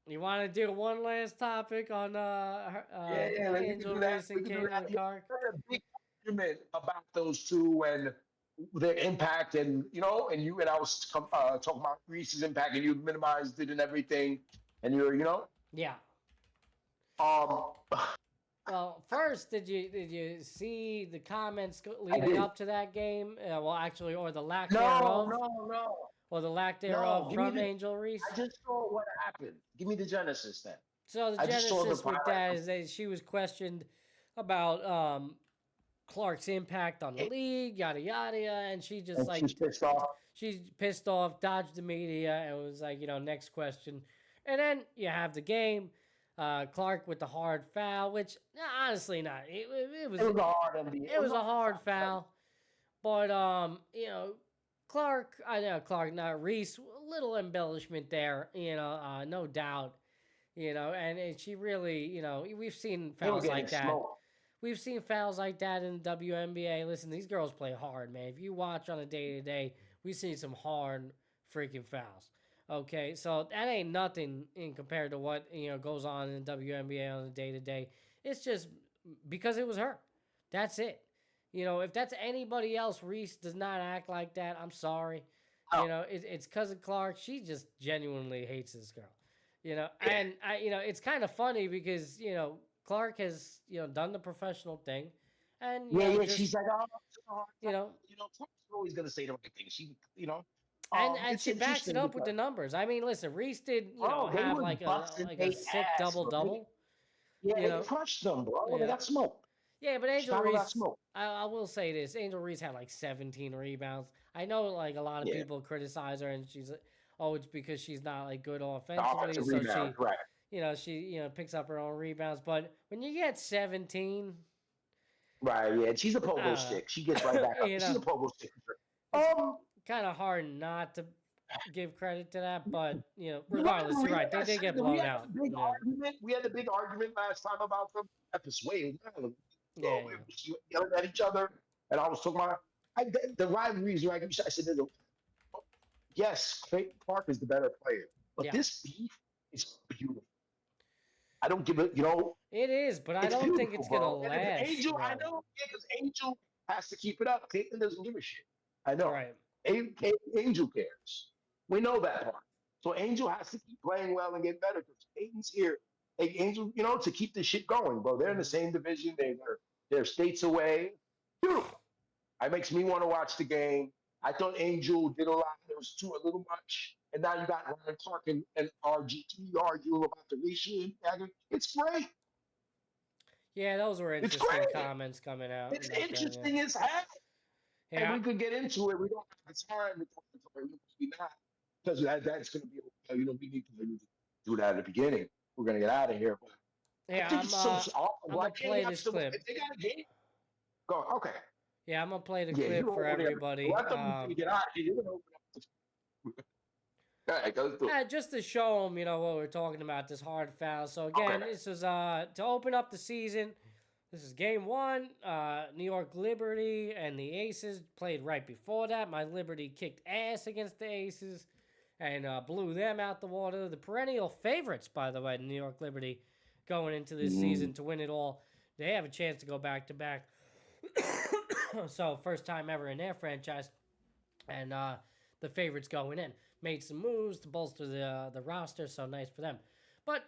You want to do one last topic on Angel Reese and Caitlin Clark? There's a big argument about those two and their impact, and and you and I was talking about Reese's impact, and you minimized it and everything, and Yeah. Well, first, did you see the comments leading up to that game? Or the lack thereof? No. Or the lack thereof from Angel Reese? I just saw what happened. Give me the genesis then. So the genesis with that is that she was questioned about Clark's impact on the league, yada yada, and she just she's pissed off. She's pissed off, dodged the media, and was like, next question. And then you have the game. Clark with the hard foul, which honestly not. It was a hard NBA. It was a hard foul, but Reese, a little embellishment there, no doubt, and she really, we've seen fouls like that. We've seen fouls like that in the WNBA. Listen, these girls play hard, man. If you watch on a day-to-day, we see some hard freaking fouls. Okay, so that ain't nothing in compared to what goes on in the WNBA on a day-to-day. It's just because it was her. That's it. If that's anybody else, Reese does not act like that. I'm sorry. Oh. It's because of Clark. She just genuinely hates this girl. And it's kind of funny because Clark has done the professional thing, and she's like, Clark's always gonna say the right thing. She, and she backs it up with the numbers. I mean, listen, Reese did have like a sick double. Yeah, they crushed them, bro. They got smoked. Yeah, but Angel Reese, I will say this. Angel Reese had like 17 rebounds. I know like a lot of people criticize her and she's like, it's because she's not like good offensively. So rebound, she picks up her own rebounds. But when you get 17. Right, yeah. She's a pogo stick. She gets right back up. She's a pogo stick. Kind of hard not to give credit to that, but regardless, you're right. They did get blown out. We had a big argument last time about them at the swing. Yelling at each other, and I was talking about the rivalries. Right? I said, yes, Clark is the better player, but this beef is beautiful. I don't give it. It is, but I don't think it's gonna last. Angel, I know, because Angel has to keep it up. Caitlin doesn't give a shit. I know. Right. Angel cares. We know that part. So Angel has to keep playing well and get better because Aiden's here. Angel, to keep this shit going, bro. They're in the same division. They're states away. Beautiful. It makes me want to watch the game. I thought Angel did a lot. There was a little much. And now you got Ryan Clark and RGT arguing about the ratio. It's great. Yeah, those were interesting comments coming out. It's interesting as heck. Yeah. And we could get into it. We don't have the time. Maybe not. Because that's going to be, we need to do that at the beginning. We're going to get out of here. But yeah, I'm going to play this clip. If they got a game, go. Okay. Yeah, I'm going to play the clip for everybody. Let them get out. You're going to open up the... All right, go through. Just to show them, what we're talking about, this hard foul. So, again, This is to open up the season. This is game 1. New York Liberty and the Aces played right before that. My Liberty kicked ass against the Aces. and blew them out the water. The perennial favorites, by the way, New York Liberty, going into this season to win it all. They have a chance to go back-to-back. So, first time ever in their franchise. And the favorites going in. Made some moves to bolster the roster, so nice for them. But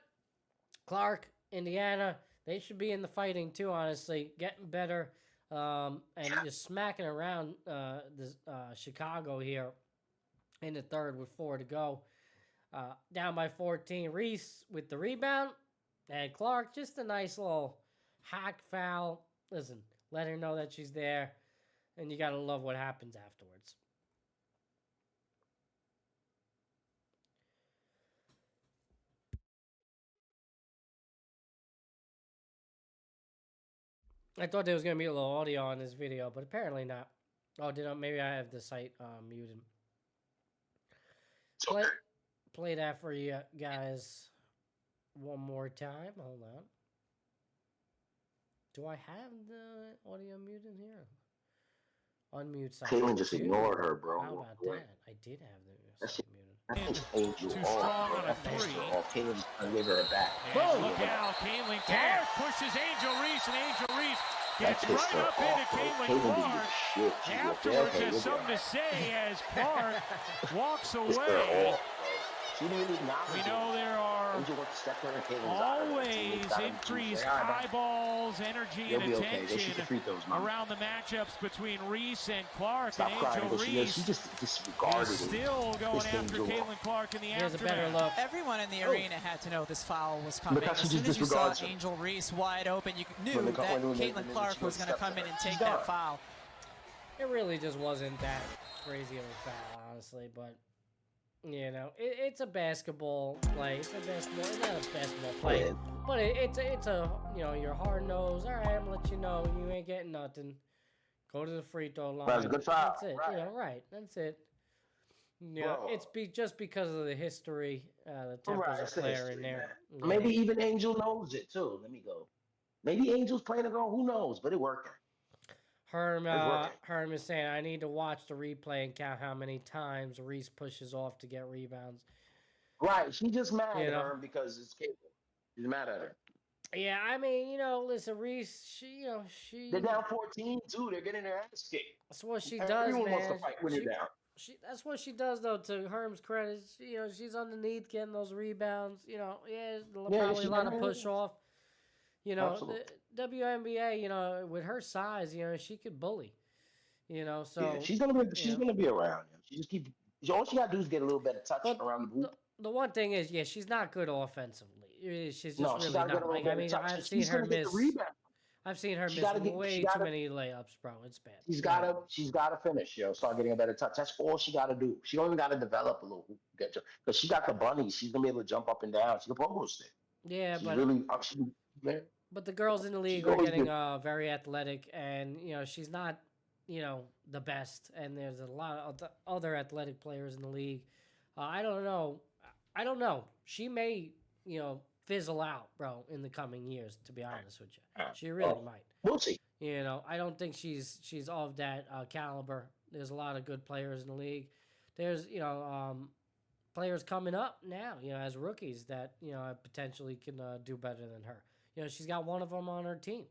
Clark, Indiana, they should be in the fighting too, honestly. Getting better and just smacking around Chicago here in the third with 4 to go. Down by 14. Reese with the rebound. And Clark, just a nice little hack foul. Listen, let her know that she's there. And you got to love what happens afterwards. I thought there was going to be a little audio on this video, but apparently not. Oh, maybe I have the site muted. Play that for you guys one more time. Hold on. Do I have the audio muted here? Unmute site. Caitlin just ignored her, bro. How about that? I did have the site muted. That's Angel Too off, strong bro. on a That's three. extra off. Caitlin just gave her back. And look out, Caitlin Clark pushes Angel Reese, and Angel Reese gets That pissed right her up off, into bro. Caitlin Caitlin didn't Clark. give a shit. She was like, Afterwards okay, has we'll something get to say as Clark walks Pissed her away. off, bro. She didn't really acknowledge We it. know there are Angel went to step her in Caitlin's eye. always increased eyeballs, energy, You'll and be okay. They shoot attention the free throws, man. around the matchups between Reese and Clark. Stop and crying. Angel But she Reese just disregarded is it. still going Pissed after Angel off. Caitlin Clark in the Here's a better aftermath. look. Everyone in the arena had to know this foul was coming. Because she As soon just as you saw disregards her. Angel Reese wide open, you knew When they that when they- Caitlin when Clark she was going to come in and take She's that done. foul. It really just wasn't that crazy of a foul, honestly, but you know, it's a basketball play. It's not a basketball play, Yeah. but it's a you know, you're hard nosed. All right, I'm gonna let you know you ain't getting nothing. Go to the free throw line. That was a good foul. That's it. Right. You know, right. That's it. You know, Bro. it's just because of the history, the Right, Temple's that's a the player history, in there. man. Maybe even Angel knows it too. Let me go. Maybe Angel's playing a girl. Who knows? But it worked. Herm working. Herm is saying, I need to watch the replay and count how many times Reese pushes off to get rebounds. Right. She just mad You at know. her because it's Caitlin. She's mad at her. Yeah, I mean, you know, listen, Reese, she They're down 14 too. They're getting their ass kicked. that's what she Everyone does, wants to man. fight when She- you're down. That's what she does, though. To Herm's credit, you know, she's underneath getting those rebounds. You know, probably she a lot of does. push off. You know, Absolutely. the WNBA, you know, with her size, you know, she could bully. You know, so Yeah, she's gonna be around. She just keep. All she gotta do is get a little better touch But around the hoop. the one thing is, yeah, she's not good offensively. She's just No, she really gotta get not. a little Like, I better mean, touch. I've She's seen her gonna get miss. the rebound. I've seen her She miss gotta get- way she too gotta- many layups, bro. It's bad. She's gotta finish, yo. Start getting a better touch. That's all she gotta do. She don't even gotta develop a little hoop because she got the bunnies. She's gonna be able to jump up and down. She's a pogo stick. Yeah, She's but really man. But the girls in the league She's are always getting good. very athletic, and you know she's not, you know, the best. And there's a lot of other athletic players in the league. I don't know. She may, you know, fizzle out, bro, in the coming years. To be honest with you, she really might. We'll see. You know, I don't think she's of that caliber. There's a lot of good players in the league. There's, you know, players coming up now, you know, as rookies that, you know, potentially can do better than her. You know, she's got one of them on her team.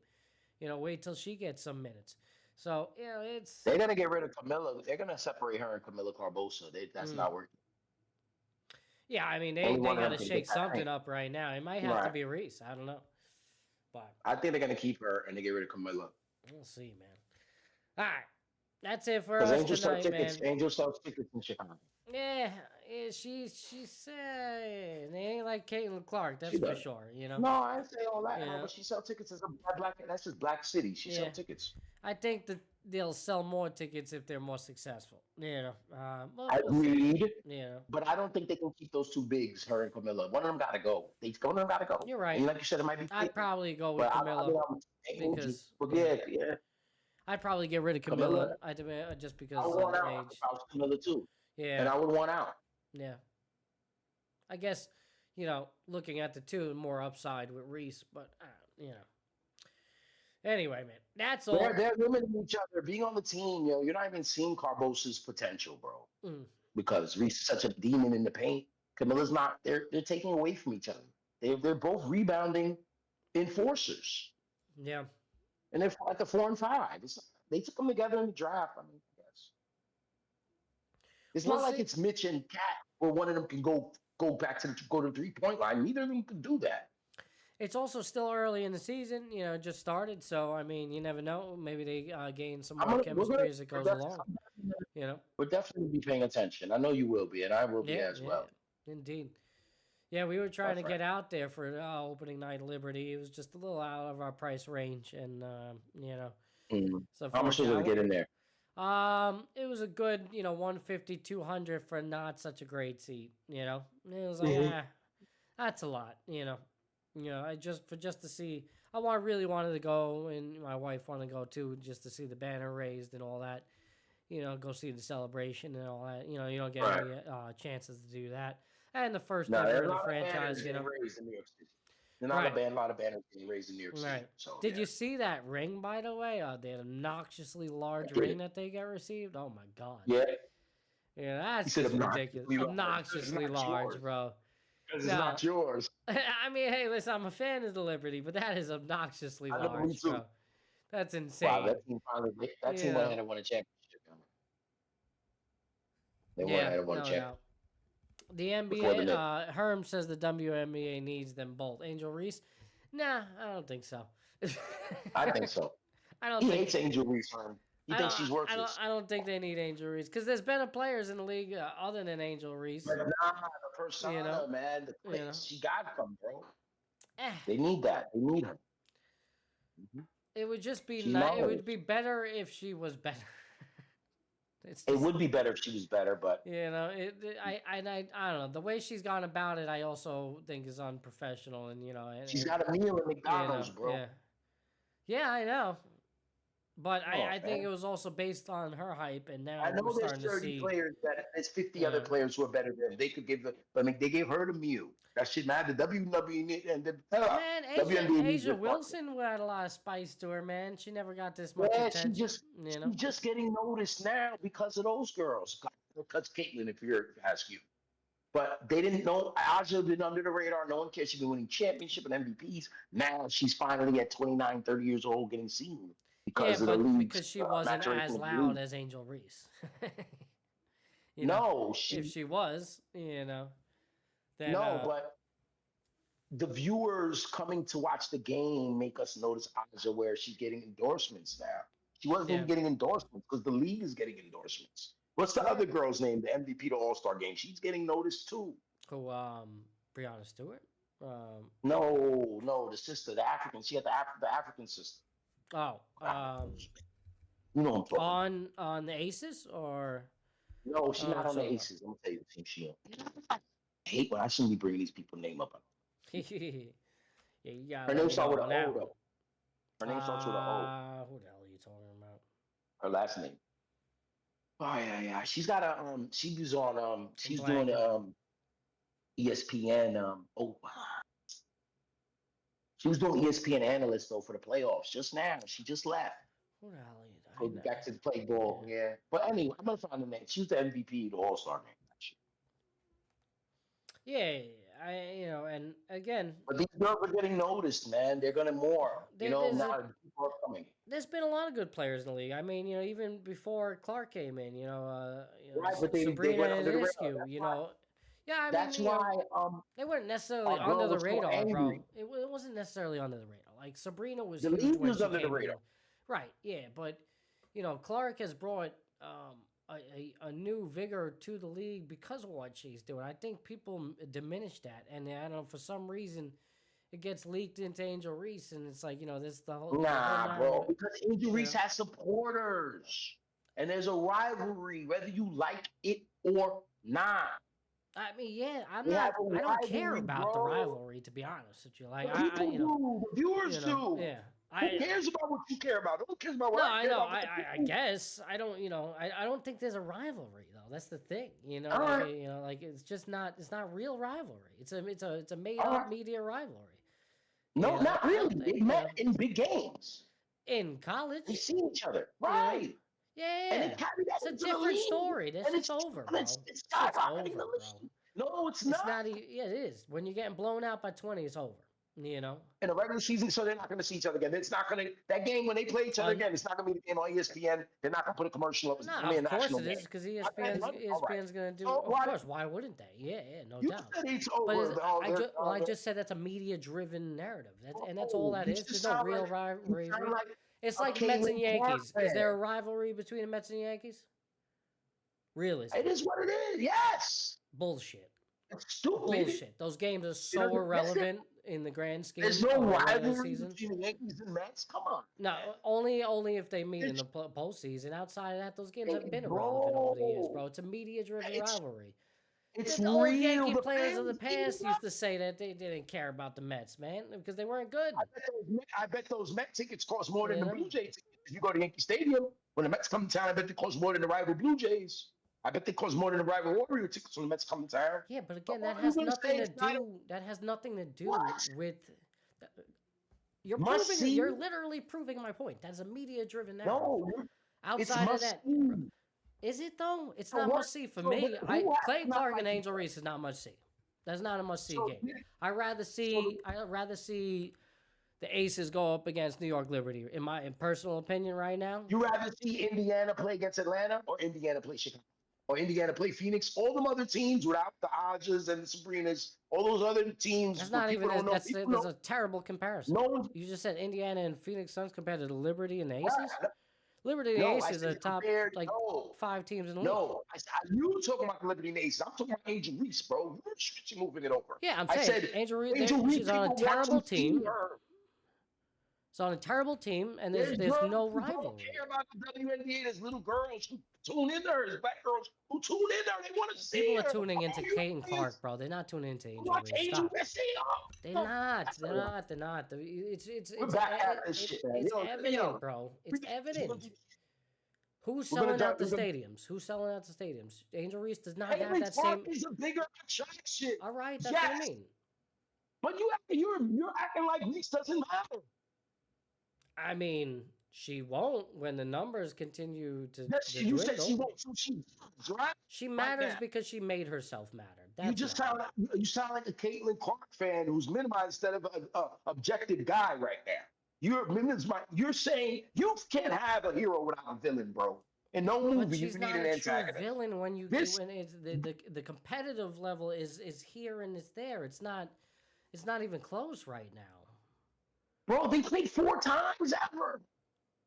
You know, wait till she gets some minutes. So, you know, it's... They're gonna get rid of Camilla. They're gonna separate her and Camilla Carbosa. That's not working. Yeah, I mean, they Only one of got them to can shake get that something ring. up right now. It might have to Right. be Reese. I don't know. But I think they're gonna keep her and they get rid of Camilla. we'll see, man. All right. That's it for Because us Angel sells tonight, tickets. man. Angel sells tickets in Chicago. Yeah, she said they ain't like Caitlin Clark, that's She for does. sure, you know. No, I didn't say all that. Yeah. No, but she sells tickets as a black. That's just Black City. She Yeah. sells tickets. I think that they'll sell more tickets if they're more successful. You know. We'll see. Agreed. You know. But I don't think they can keep those two bigs, her and Camilla. One of them got to go. One of them got to go. You're right. And like you said, it might be. I'd probably go with but Camilla. Angel. because- But yeah. I'd probably get rid of Camilla. Just because I of would want the out. age. I was Camilla too, Yeah. and I would want out. Yeah. I guess, you know, looking at the two, more upside with Reese, but, you know. Anyway, man, that's all. They're limiting each other. Being on the team, yo, you're not even seeing Carbosa's potential, bro. because Reese is such a demon in the paint. Camilla's not. They're taking away from each other. They're both rebounding enforcers, Yeah. and they're at the 4 and 5. They took them together in the draft. I mean, I guess it's We'll not like see. it's Mitch and Cat where one of them can go back to the 3-point line. Neither of them can do that. It's also still early in the season, it just started. So, I mean, you never know. Maybe they gain some more chemistry as it goes along. We're definitely be paying attention. I know you will be, and I will be as well. Indeed. Yeah, we were trying to get out there for opening night Liberty. It was just a little out of our price range, and So how much was it to get in there? It was a good, 150, 200 for not such a great seat. It was like, that's a lot. I just to see. I really wanted to go, and my wife wanted to go too, just to see the banner raised and all that. Go see the celebration and all that. You don't get any chances to do that. And the first ever in the franchise, raised in New York City. A lot of banners being raised in New York City. Right. So, Did you see that ring, by the way? The obnoxiously large ring that they got received? Oh, my God. Yeah. Yeah, that's just ridiculous. Obnoxiously large, yours. Bro. Because it's not yours. I mean, hey, listen, I'm a fan of the Liberty, but that is obnoxiously large, bro. That's insane. Wow, that team went and won a championship. They won a championship. The NBA, Herm says the WNBA needs them both. Angel Reese? Nah, I don't think so. I think so. He hates Angel Reese, Herm. He thinks she's worthless. I don't think they need Angel Reese because there's better players in the league other than Angel Reese. But the persona, man, the place she got from, bro. They need that. They need her. Mm-hmm. It would just be nice. It would be better if she was better. It would be better if she was better, but I don't know. The way she's gone about it, I also think is unprofessional, and she's got a meal at McDonald's, bro. Yeah, I know. But I think it was also based on her hype, and now I know we're starting there's 30 to see players there's 50 other players who are better than them. They could give they gave her the Mew. That shit mattered. The WWE and the Asia Wilson had a lot of spice to her, man. She never got this much attention. She's just getting noticed now because of those girls. Because Caitlyn, if ask you. But they didn't know. Aja been under the radar. No one cares. She's been winning championship and MVPs. Now she's finally at 29, 30 years old getting seen. Because she wasn't as loud as Angel Reese. If she was, then, but the viewers coming to watch the game make us notice Aja where she's getting endorsements now. She wasn't even getting endorsements because the league is getting endorsements. What's the other girl's name? The MVP to All-Star game. She's getting noticed too. Who? Breonna Stewart. No, the sister, the African. She had the African sister. Oh, you know what I'm talking on the Aces or no? She's not on the Aces. I'm gonna tell you the team she on. I hate when I shouldn't be bringing these people's name up. Yeah, you got. Her name starts with an O though. Her name starts with an O. Who the hell are you talking about? Her last name. Oh yeah. She's got a She was on She's doing ESPN. She was doing ESPN analyst though for the playoffs just now. She just left. Who the hell are you? Back to the play ball, yeah. But anyway, I'm gonna find the name. She was the MVP, the All-Star name. Yeah, and again. But these girls are getting noticed, man. They're gonna more. Now people are coming. There's been a lot of good players in the league. I mean, even before Clark came in, right, but Sabrina and Ionescu, Yeah, that's why they weren't necessarily under the radar, bro. It wasn't necessarily under the radar. Like Sabrina was. The league was under the radar. Right. Yeah, but Clark has brought a new vigor to the league because of what she's doing. I think people diminish that, and I don't know, for some reason it gets leaked into Angel Reese, and it's like this the whole. Nah, bro, because Angel Reese has supporters, and there's a rivalry whether you like it or not. I mean, yeah, I don't care about the rivalry, to be honest with you. Like, the viewers do. Yeah. Who cares about what you care about? Who cares about what I care about? I guess I don't. I don't think there's a rivalry though. That's the thing. Like it's just not. It's not real rivalry. It's a made up media rivalry. No, not really. They met in big games. In college, they see each other, right? Yeah, And they carry that it's a into the different league. story. This And shit's over, bro. It's Shit's skyrocketing over, the bro. league. No, it's It's not. not even. Yeah, it is. When you're getting blown out by 20, it's over. You know. In a regular season, so they're not going to see each other again. It's not going to that game when they play each other again. It's not going to be the game on ESPN. They're not going to put a commercial up. It's No, going to be a of course national it game. is because Okay, ESPN's going to do. Oh, Of why- course, why wouldn't they? Yeah, no You doubt. said it's But over. I just said that's a media-driven narrative, and that's all that You is. just There's no sound real like- rivalry. you sound like It's a like Mets and Caitlin Clark Yankees. Is there a fan. rivalry between the Mets and Yankees? Realistic. It is what it is. Yes. Bullshit. It's stupid. Bullshit. Those games are so doesn't- irrelevant in the grand scheme There's of no a regular rivalry season. between the Yankees and Mets. Come on. No, only if they meet in the postseason. Outside of that, those games have been irrelevant over the years, bro. It's a media-driven rivalry. It's The real. old Yankee The players of the fans eat past it used up. to say that they didn't care about the Mets, man, because they weren't good. I bet those Met tickets cost more than the Yeah. Blue Jay tickets. If you go to Yankee Stadium, when the Mets come to town, I bet they cost more than the rival Blue Jays. I bet they cost more than the rival Warrior tickets when the Mets come to town. Yeah, but again, Well, that I'm has gonna nothing say to it's not a- do. That has nothing to do What? with. You're Must proving. see? You're literally proving my point. That's a media-driven narrative. No, it's Outside of must that, see. is it though? It's So not what- must see for so me. who has Clay not Clark and like- Angel Reese is not must see. That's not a must see So game. yeah, I'd rather see the Aces go up against New York Liberty. In my personal opinion, right now. You rather see Indiana play against Atlanta or Indiana play Chicago or Indiana play Phoenix? All them other teams without the Hodges and the Sabrinas, all those other teams. That's where not people even. don't know, That's people there's know- a terrible comparison. No one. You just said Indiana and Phoenix Suns compared to the Liberty and the Aces. Yeah, Liberty and the no, I Aces are said top compared- like no. 5 teams in the league. No, you talking about the Liberty and the Aces. I'm talking about Angel Reese, bro. You're moving it over. Yeah, I'm I saying said Angel Reese. Angel Reese She's on a people want terrible to see team. her. It's on a terrible team, and there's girls no who don't rivalry. care about the WNBA. There's little girls who tune in there. There's black girls who tune in there. They want to see People her. are tuning into You Kate and please Clark, bro. They're not tuning into Angel Watch Reese. Angel Stop. Reese. Stay up. They're not. They're not. They're not. We're back at this shit, man. It's Yo, evident, yo, bro. It's evident. Who's We're gonna selling out the we're gonna- stadiums? Who's selling out the stadiums? Angel Reese does not have Caitlin that Clark same. is a bigger attraction. All right, that's what I Yes. mean. But you're acting like Reese doesn't matter. I mean, she won't when the numbers continue to. Yes, to you said dwindle. she won't. So she does, right? She matters that. because she made herself matter. That's You just why. sound like a Caitlin Clark fan who's minimized instead of a objective guy right now. You're saying you can't have a hero without a villain, bro. In no But movie you she's need not an a true antagonist. villain when This- it's the competitive level is here and it's there. It's not even close right now. Bro, they played 4 times ever.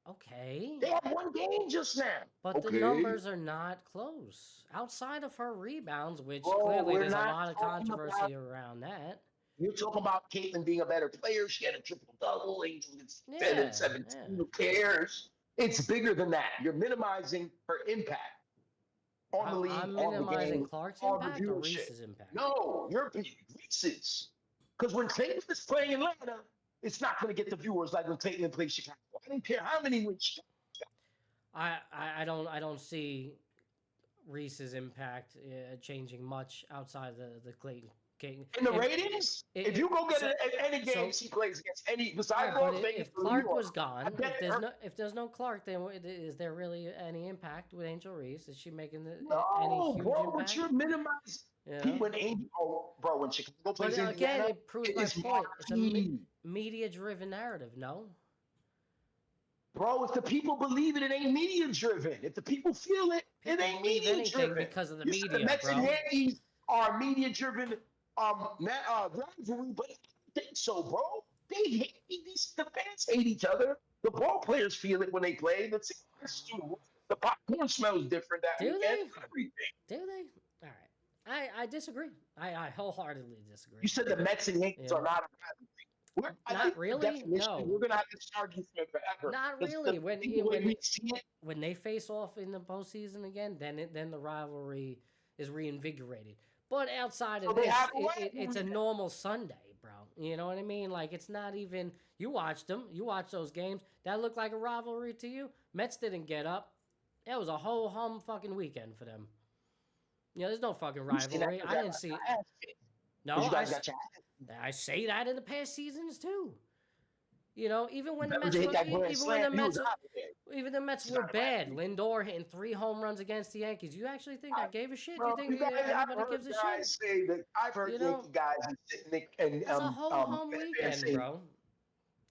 Okay. They had 1 game just now. But the Okay. numbers are not close. Outside of her rebounds, which Bro, clearly we're there's a not lot of talking controversy about- around that. You're talking about Caitlin being a better player. She had a triple-double. Angel gets 10 Yeah, and 17. yeah. Who cares? It's bigger than that. You're minimizing her impact on the league, I'm on the minimizing game, Clark's on the impact or viewership. Reese's impact. No, you're Reese's. Because when Caitlin is playing Atlanta, it's not going to get the viewers like when Caitlin plays Chicago. I don't care how many wins. I don't see Reese's impact changing much outside the Clayton. In the ratings, if you go get any game she plays against any besides But Las Vegas, if or New Clark York, was gone, I bet if there's no Clark, then is there really any impact with Angel Reese? Is she making any no, huge bro, impact? but you're minimizing. Yeah. When Angel, bro, when Chicago plays But again, Indiana, it proves my is point. It's a marquee. media-driven narrative. No. Bro, if the people believe it, it ain't media driven. If the people feel it, it People ain't believe media anything driven. because of the You said media, the Mets bro. and Yankees are media driven rivalry, but I don't think so, bro. They hate the fans hate each other. The ball players feel it when they play. The popcorn smells different that Do weekend. they? Everything. Do they? All right. I disagree. I wholeheartedly disagree. You said the Mets and Yankees Yeah. are not a rivalry. I Not think the really? definition, No. We're gonna have this argument forever. Not 'Cause really. the When we see it, when they face off in the postseason again, then the rivalry is reinvigorated. But outside So of they this, have a it's a rivalry. normal Sunday, bro. You know what I mean? Like it's not even. You watched them. You watched those games. That looked like a rivalry to you. Mets didn't get up. It was a whole hum fucking weekend for them. You know, there's no fucking you see that- rivalry. I didn't see. No, You guys got your I say that in the past seasons too. You know, even when the That Mets was were, that grand even when the slam, he Mets, was out of there. even the Mets He's were not a bad. Mets. Lindor hitting 3 home runs against the Yankees. You actually think I gave a shit? Bro, You think you guys, I've anybody heard gives a guys shit? say that. I've heard You know, Yankee guys and that's a whole home fans weekend, say, bro.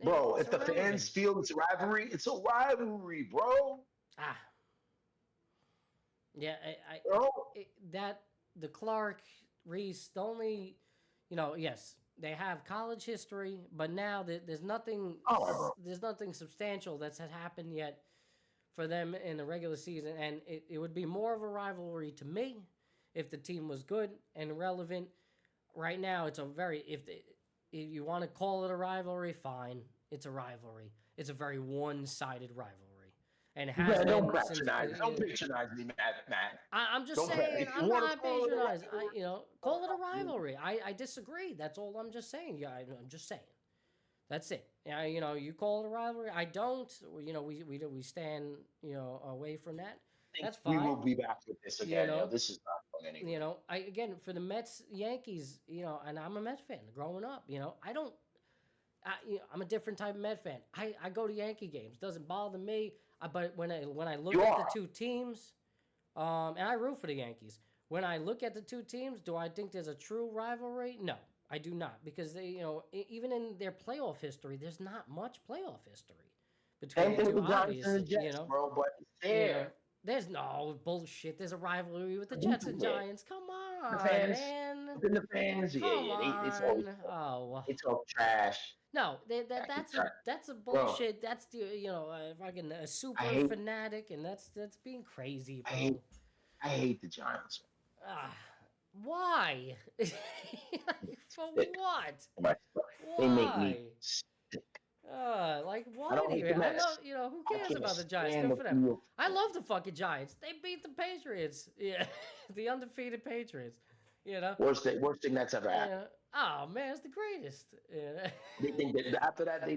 bro, It's if the fans irrelevant. feel it's a rivalry, it's a rivalry, bro. Ah, yeah, Bro, that the Clark Reese, the only, yes, they have college history, but now there's nothing, bro. there's nothing substantial that's had happened yet for them in the regular season, and it would be more of a rivalry to me if the team was good and relevant. Right now, it's a very if you want to call it a rivalry, fine, it's a rivalry. It's a very one-sided rivalry. And it has been Don't since. Don't patronize me, Matt. I'm just Don't saying, if you I'm wanna not call it a patronizing. rivalry, Call it a rivalry. I disagree. That's all I'm just saying. Yeah, I'm just saying. That's it. Yeah, you call it a rivalry. I don't. We stand, away from that. That's fine. We will be back with this again. This is not fun anymore. Again, for the Mets, Yankees, and I'm a Mets fan growing up. I'm a different type of Met fan. I go to Yankee games. Doesn't bother me. But when I look at the two teams, and I root for the Yankees. When I look at the two teams, do I think there's a true rivalry? No, I do not, because they, even in their playoff history, there's not much playoff history between the two. Obviously, Jets, bro, but it's there. There's no bullshit. There's a rivalry with the Jets and Giants. Come on, man. The fans, Come on. It's all trash. No, that's a bullshit. Bro. That's the fucking a super fanatic, and that's being crazy, bro. I hate the Giants. Why? For what? Why? They make me sick. Like why do you? I love, who cares about the Giants? Good for them. I love the fucking Giants. They beat the Patriots. Yeah, the undefeated Patriots. Worst thing that's ever happened. Oh man, it's the greatest. They think that after that they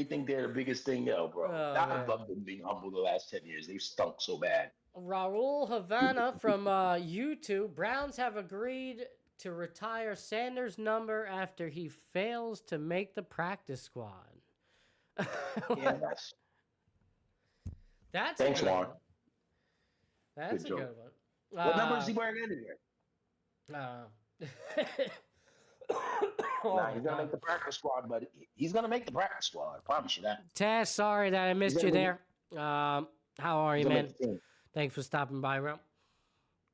think they're the biggest thing, bro. Not above them being humble the last 10 years. They've stunk so bad. Raul Havana from YouTube. Browns have agreed to retire Sanders' number after he fails to make the practice squad. Yeah, that's thanks, Juan. That's good a joke. good one. What number is he wearing anyway? He's gonna make the practice squad, but he's gonna make the practice squad. I promise you that. Taz, sorry that I missed you there. How are you, man? Thanks for stopping by, bro.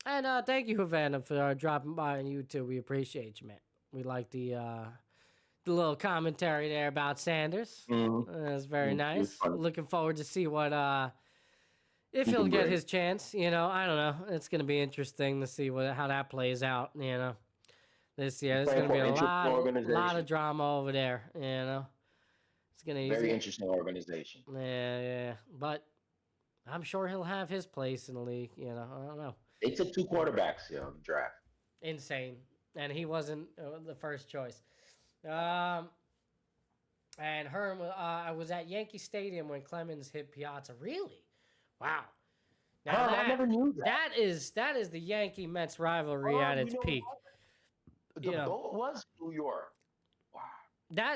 And thank you, Havana, for dropping by on YouTube. We appreciate you, man. We like the little commentary there about Sanders. That's very nice. Looking forward to see what if he'll get his chance. I don't know. It's gonna be interesting to see how that plays out. This year, there's going to be a lot of drama over there, It's going to be very interesting organization. Yeah. But I'm sure he'll have his place in the league, I don't know. They took 2 quarterbacks, in the draft. Insane. And he wasn't the first choice. And Herm, I was at Yankee Stadium when Clemens hit Piazza. Really? Wow. Now I never knew that. That is the Yankee-Mets rivalry at its peak. The boat was New York. Wow.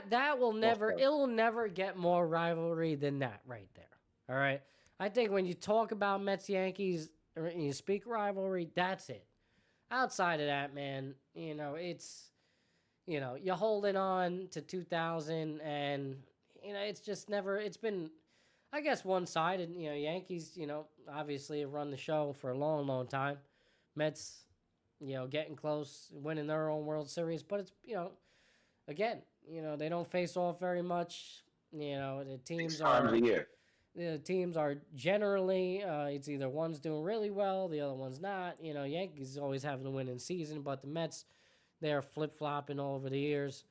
That will never, it will never get more rivalry than that right there. All right. I think when you talk about Mets Yankees, or you speak rivalry, that's it. Outside of that, man, it's, you're holding on to 2000, and it's just never. It's been, I guess, one-sided. Yankees, obviously have run the show for a long, long time. Mets, getting close, winning their own World Series. But it's, again, they don't face off very much. The teams the teams are generally, it's either one's doing really well, the other one's not. Yankees always having a winning season, but the Mets, they're flip-flopping over the years.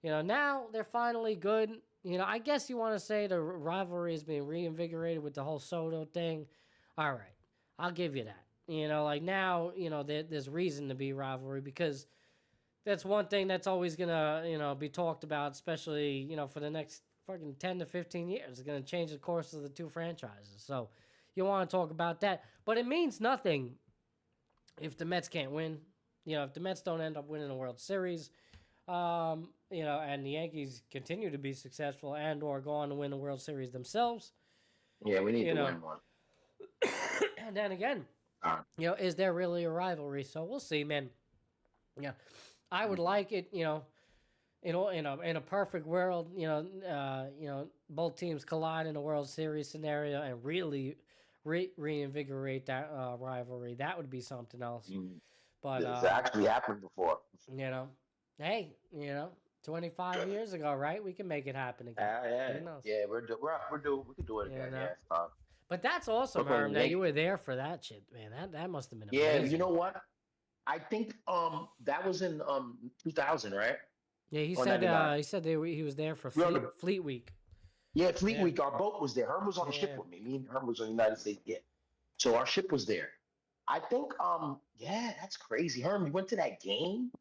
Now they're finally good. I guess you want to say the rivalry is being reinvigorated with the whole Soto thing. All right, I'll give you that. Now, there's reason to be rivalry, because that's one thing that's always going to, be talked about, especially, for the next fucking 10 to 15 years. It's going to change the course of the two franchises. So you want to talk about that. But it means nothing if the Mets can't win. If the Mets don't end up winning the World Series, And the Yankees continue to be successful and or go on to win the World Series themselves. Yeah, we need to win one. And then again, is there really a rivalry? So we'll see, man. Yeah, I would like it, in a perfect world, both teams collide in a World Series scenario and really reinvigorate that rivalry. That would be something else. But it's actually happened before. Hey, 25 years ago, right? We can make it happen again. Yeah, we can do it again. Yeah, but that's awesome, Herm, that you were there for that shit, man. That must have been amazing. Yeah, you know what? I think that was in 2000, right? Yeah, he said he was there for Fleet Week. Yeah, Fleet Week. Our boat was there. Herm was on the ship with me. Me and Herm was on the United States. Yeah, so our ship was there. I think that's crazy. Herm, you went to that game?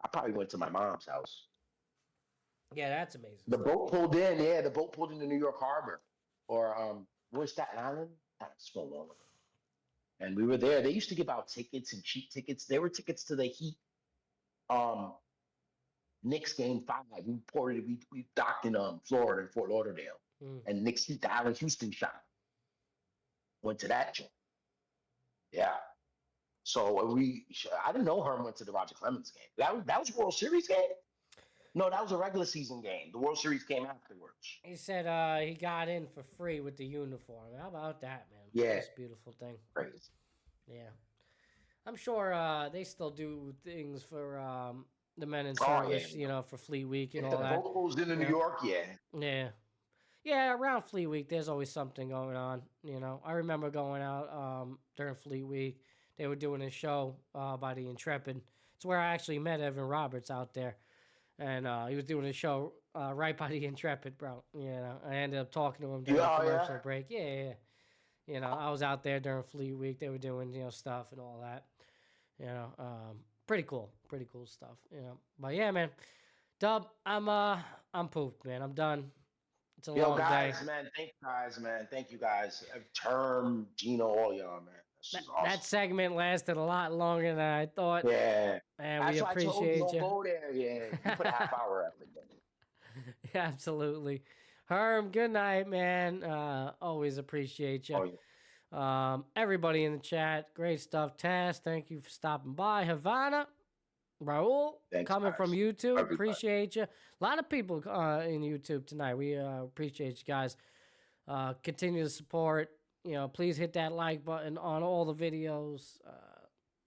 I probably went to my mom's house. Yeah, that's amazing. The boat pulled in. Yeah, the boat pulled into New York Harbor, or where's Staten Island? That's so long. And we were there. They used to give out tickets and cheap tickets. There were tickets to the Heat. Knicks game 5. We docked in Florida, in Fort Lauderdale, and Knicks Heat, the Allen Houston shot. Went to that joint. Yeah. So I didn't know Herm went to the Roger Clemens game. That was a World Series game? No, that was a regular season game. The World Series came afterwards. He said he got in for free with the uniform. How about that, man? Yeah. That's a beautiful thing. Crazy. Yeah. I'm sure they still do things for the men in service, for Fleet Week and all that. The boat goes into New York, Yeah. Yeah, around Fleet Week, there's always something going on, I remember going out during Fleet Week. They were doing a show by the Intrepid. It's where I actually met Evan Roberts out there. And he was doing a show right by the Intrepid, bro. I ended up talking to him during the commercial break. Yeah. I was out there during Fleet Week. They were doing, stuff and all that. Pretty cool stuff. But yeah, man, Dub, I'm pooped, man. I'm done. It's a long day. Thank you guys. Term, Gino, all y'all, man. Awesome. That segment lasted a lot longer than I thought. Yeah. And we appreciate you. Go there. Yeah. You put a half hour effort in. Yeah, absolutely. Herm, good night, man. Always appreciate you. Oh, yeah. Everybody in the chat, great stuff. Taz, thank you for stopping by. Havana, Raul, coming from YouTube, appreciate you. A lot of people in YouTube tonight. We appreciate you guys. Continue to support. Please hit that like button on all the videos.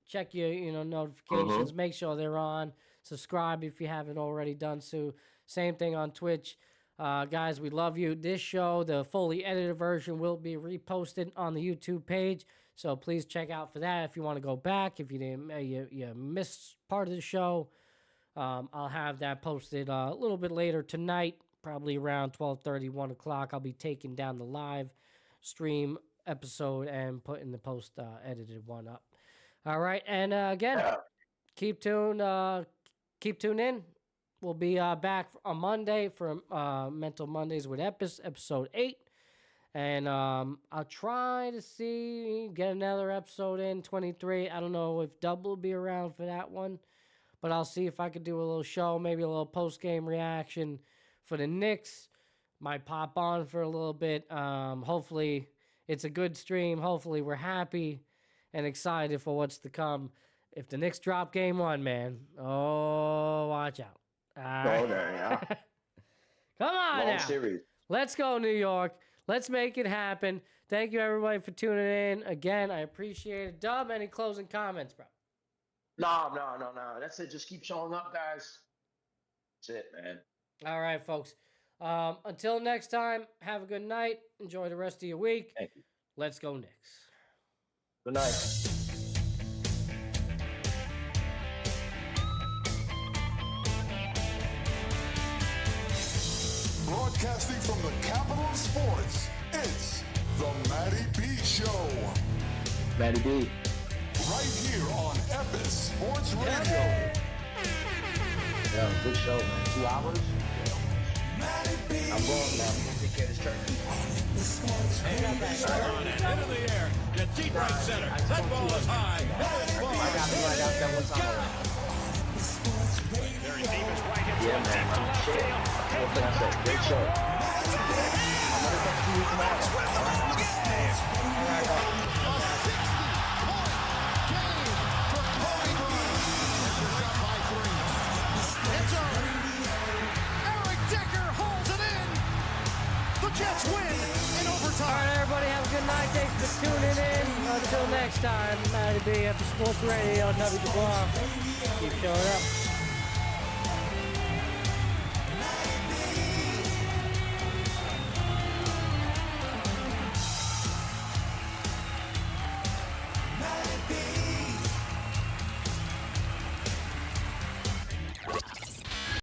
Check your notifications. Make sure they're on. Subscribe if you haven't already done so. Same thing on Twitch. Guys, we love you. This show, the fully edited version, will be reposted on the YouTube page. So please check out for that if you want to go back. If you didn't, you missed part of the show, I'll have that posted a little bit later tonight, probably around 12:30, 1 o'clock. I'll be taking down the live stream episode and putting the post edited one up. All right, and again, keep tuned in. We'll be back on Monday for Mental Mondays with episode 8. And I'll try to get another episode in 23. I don't know if Dub will be around for that one, but I'll see if I could do a little show, maybe a little post-game reaction for the Knicks. Might pop on for a little bit. Hopefully it's a good stream. Hopefully we're happy and excited for what's to come. If the Knicks drop game 1, man, watch out. Go there, yeah. Come on Long now. Series. Let's go, New York. Let's make it happen. Thank you, everybody, for tuning in. Again, I appreciate it. Dub, any closing comments, bro? No. That's it. Just keep showing up, guys. That's it, man. All right, folks. Until next time, have a good night. Enjoy the rest of your week. Thank you. Let's go, Knicks. Good night. Broadcasting from the capital of sports, it's the Matty B Show. Matty B. Right here on Epis Sports Radio. Yeah, good show, man. 2 hours? I'm going now. I'm going to take care of this turkey. Into the air. The deep right center. That ball is high. I got that one time. Very deep is right. Hits Yeah, one man. deep to left Shit. field. What Headley can I say? back Great near the show. wall. I'm gonna talk to you tomorrow. Win the ball game. A 60-point game for Kobe Bryant. Lakers up by 3. It's over. Eric Decker holds it in. The Jets win in All overtime. right, everybody, have a good night. Thanks for tuning in. Until next time, Matty B, Epis Sports Radio, W. Keep showing up.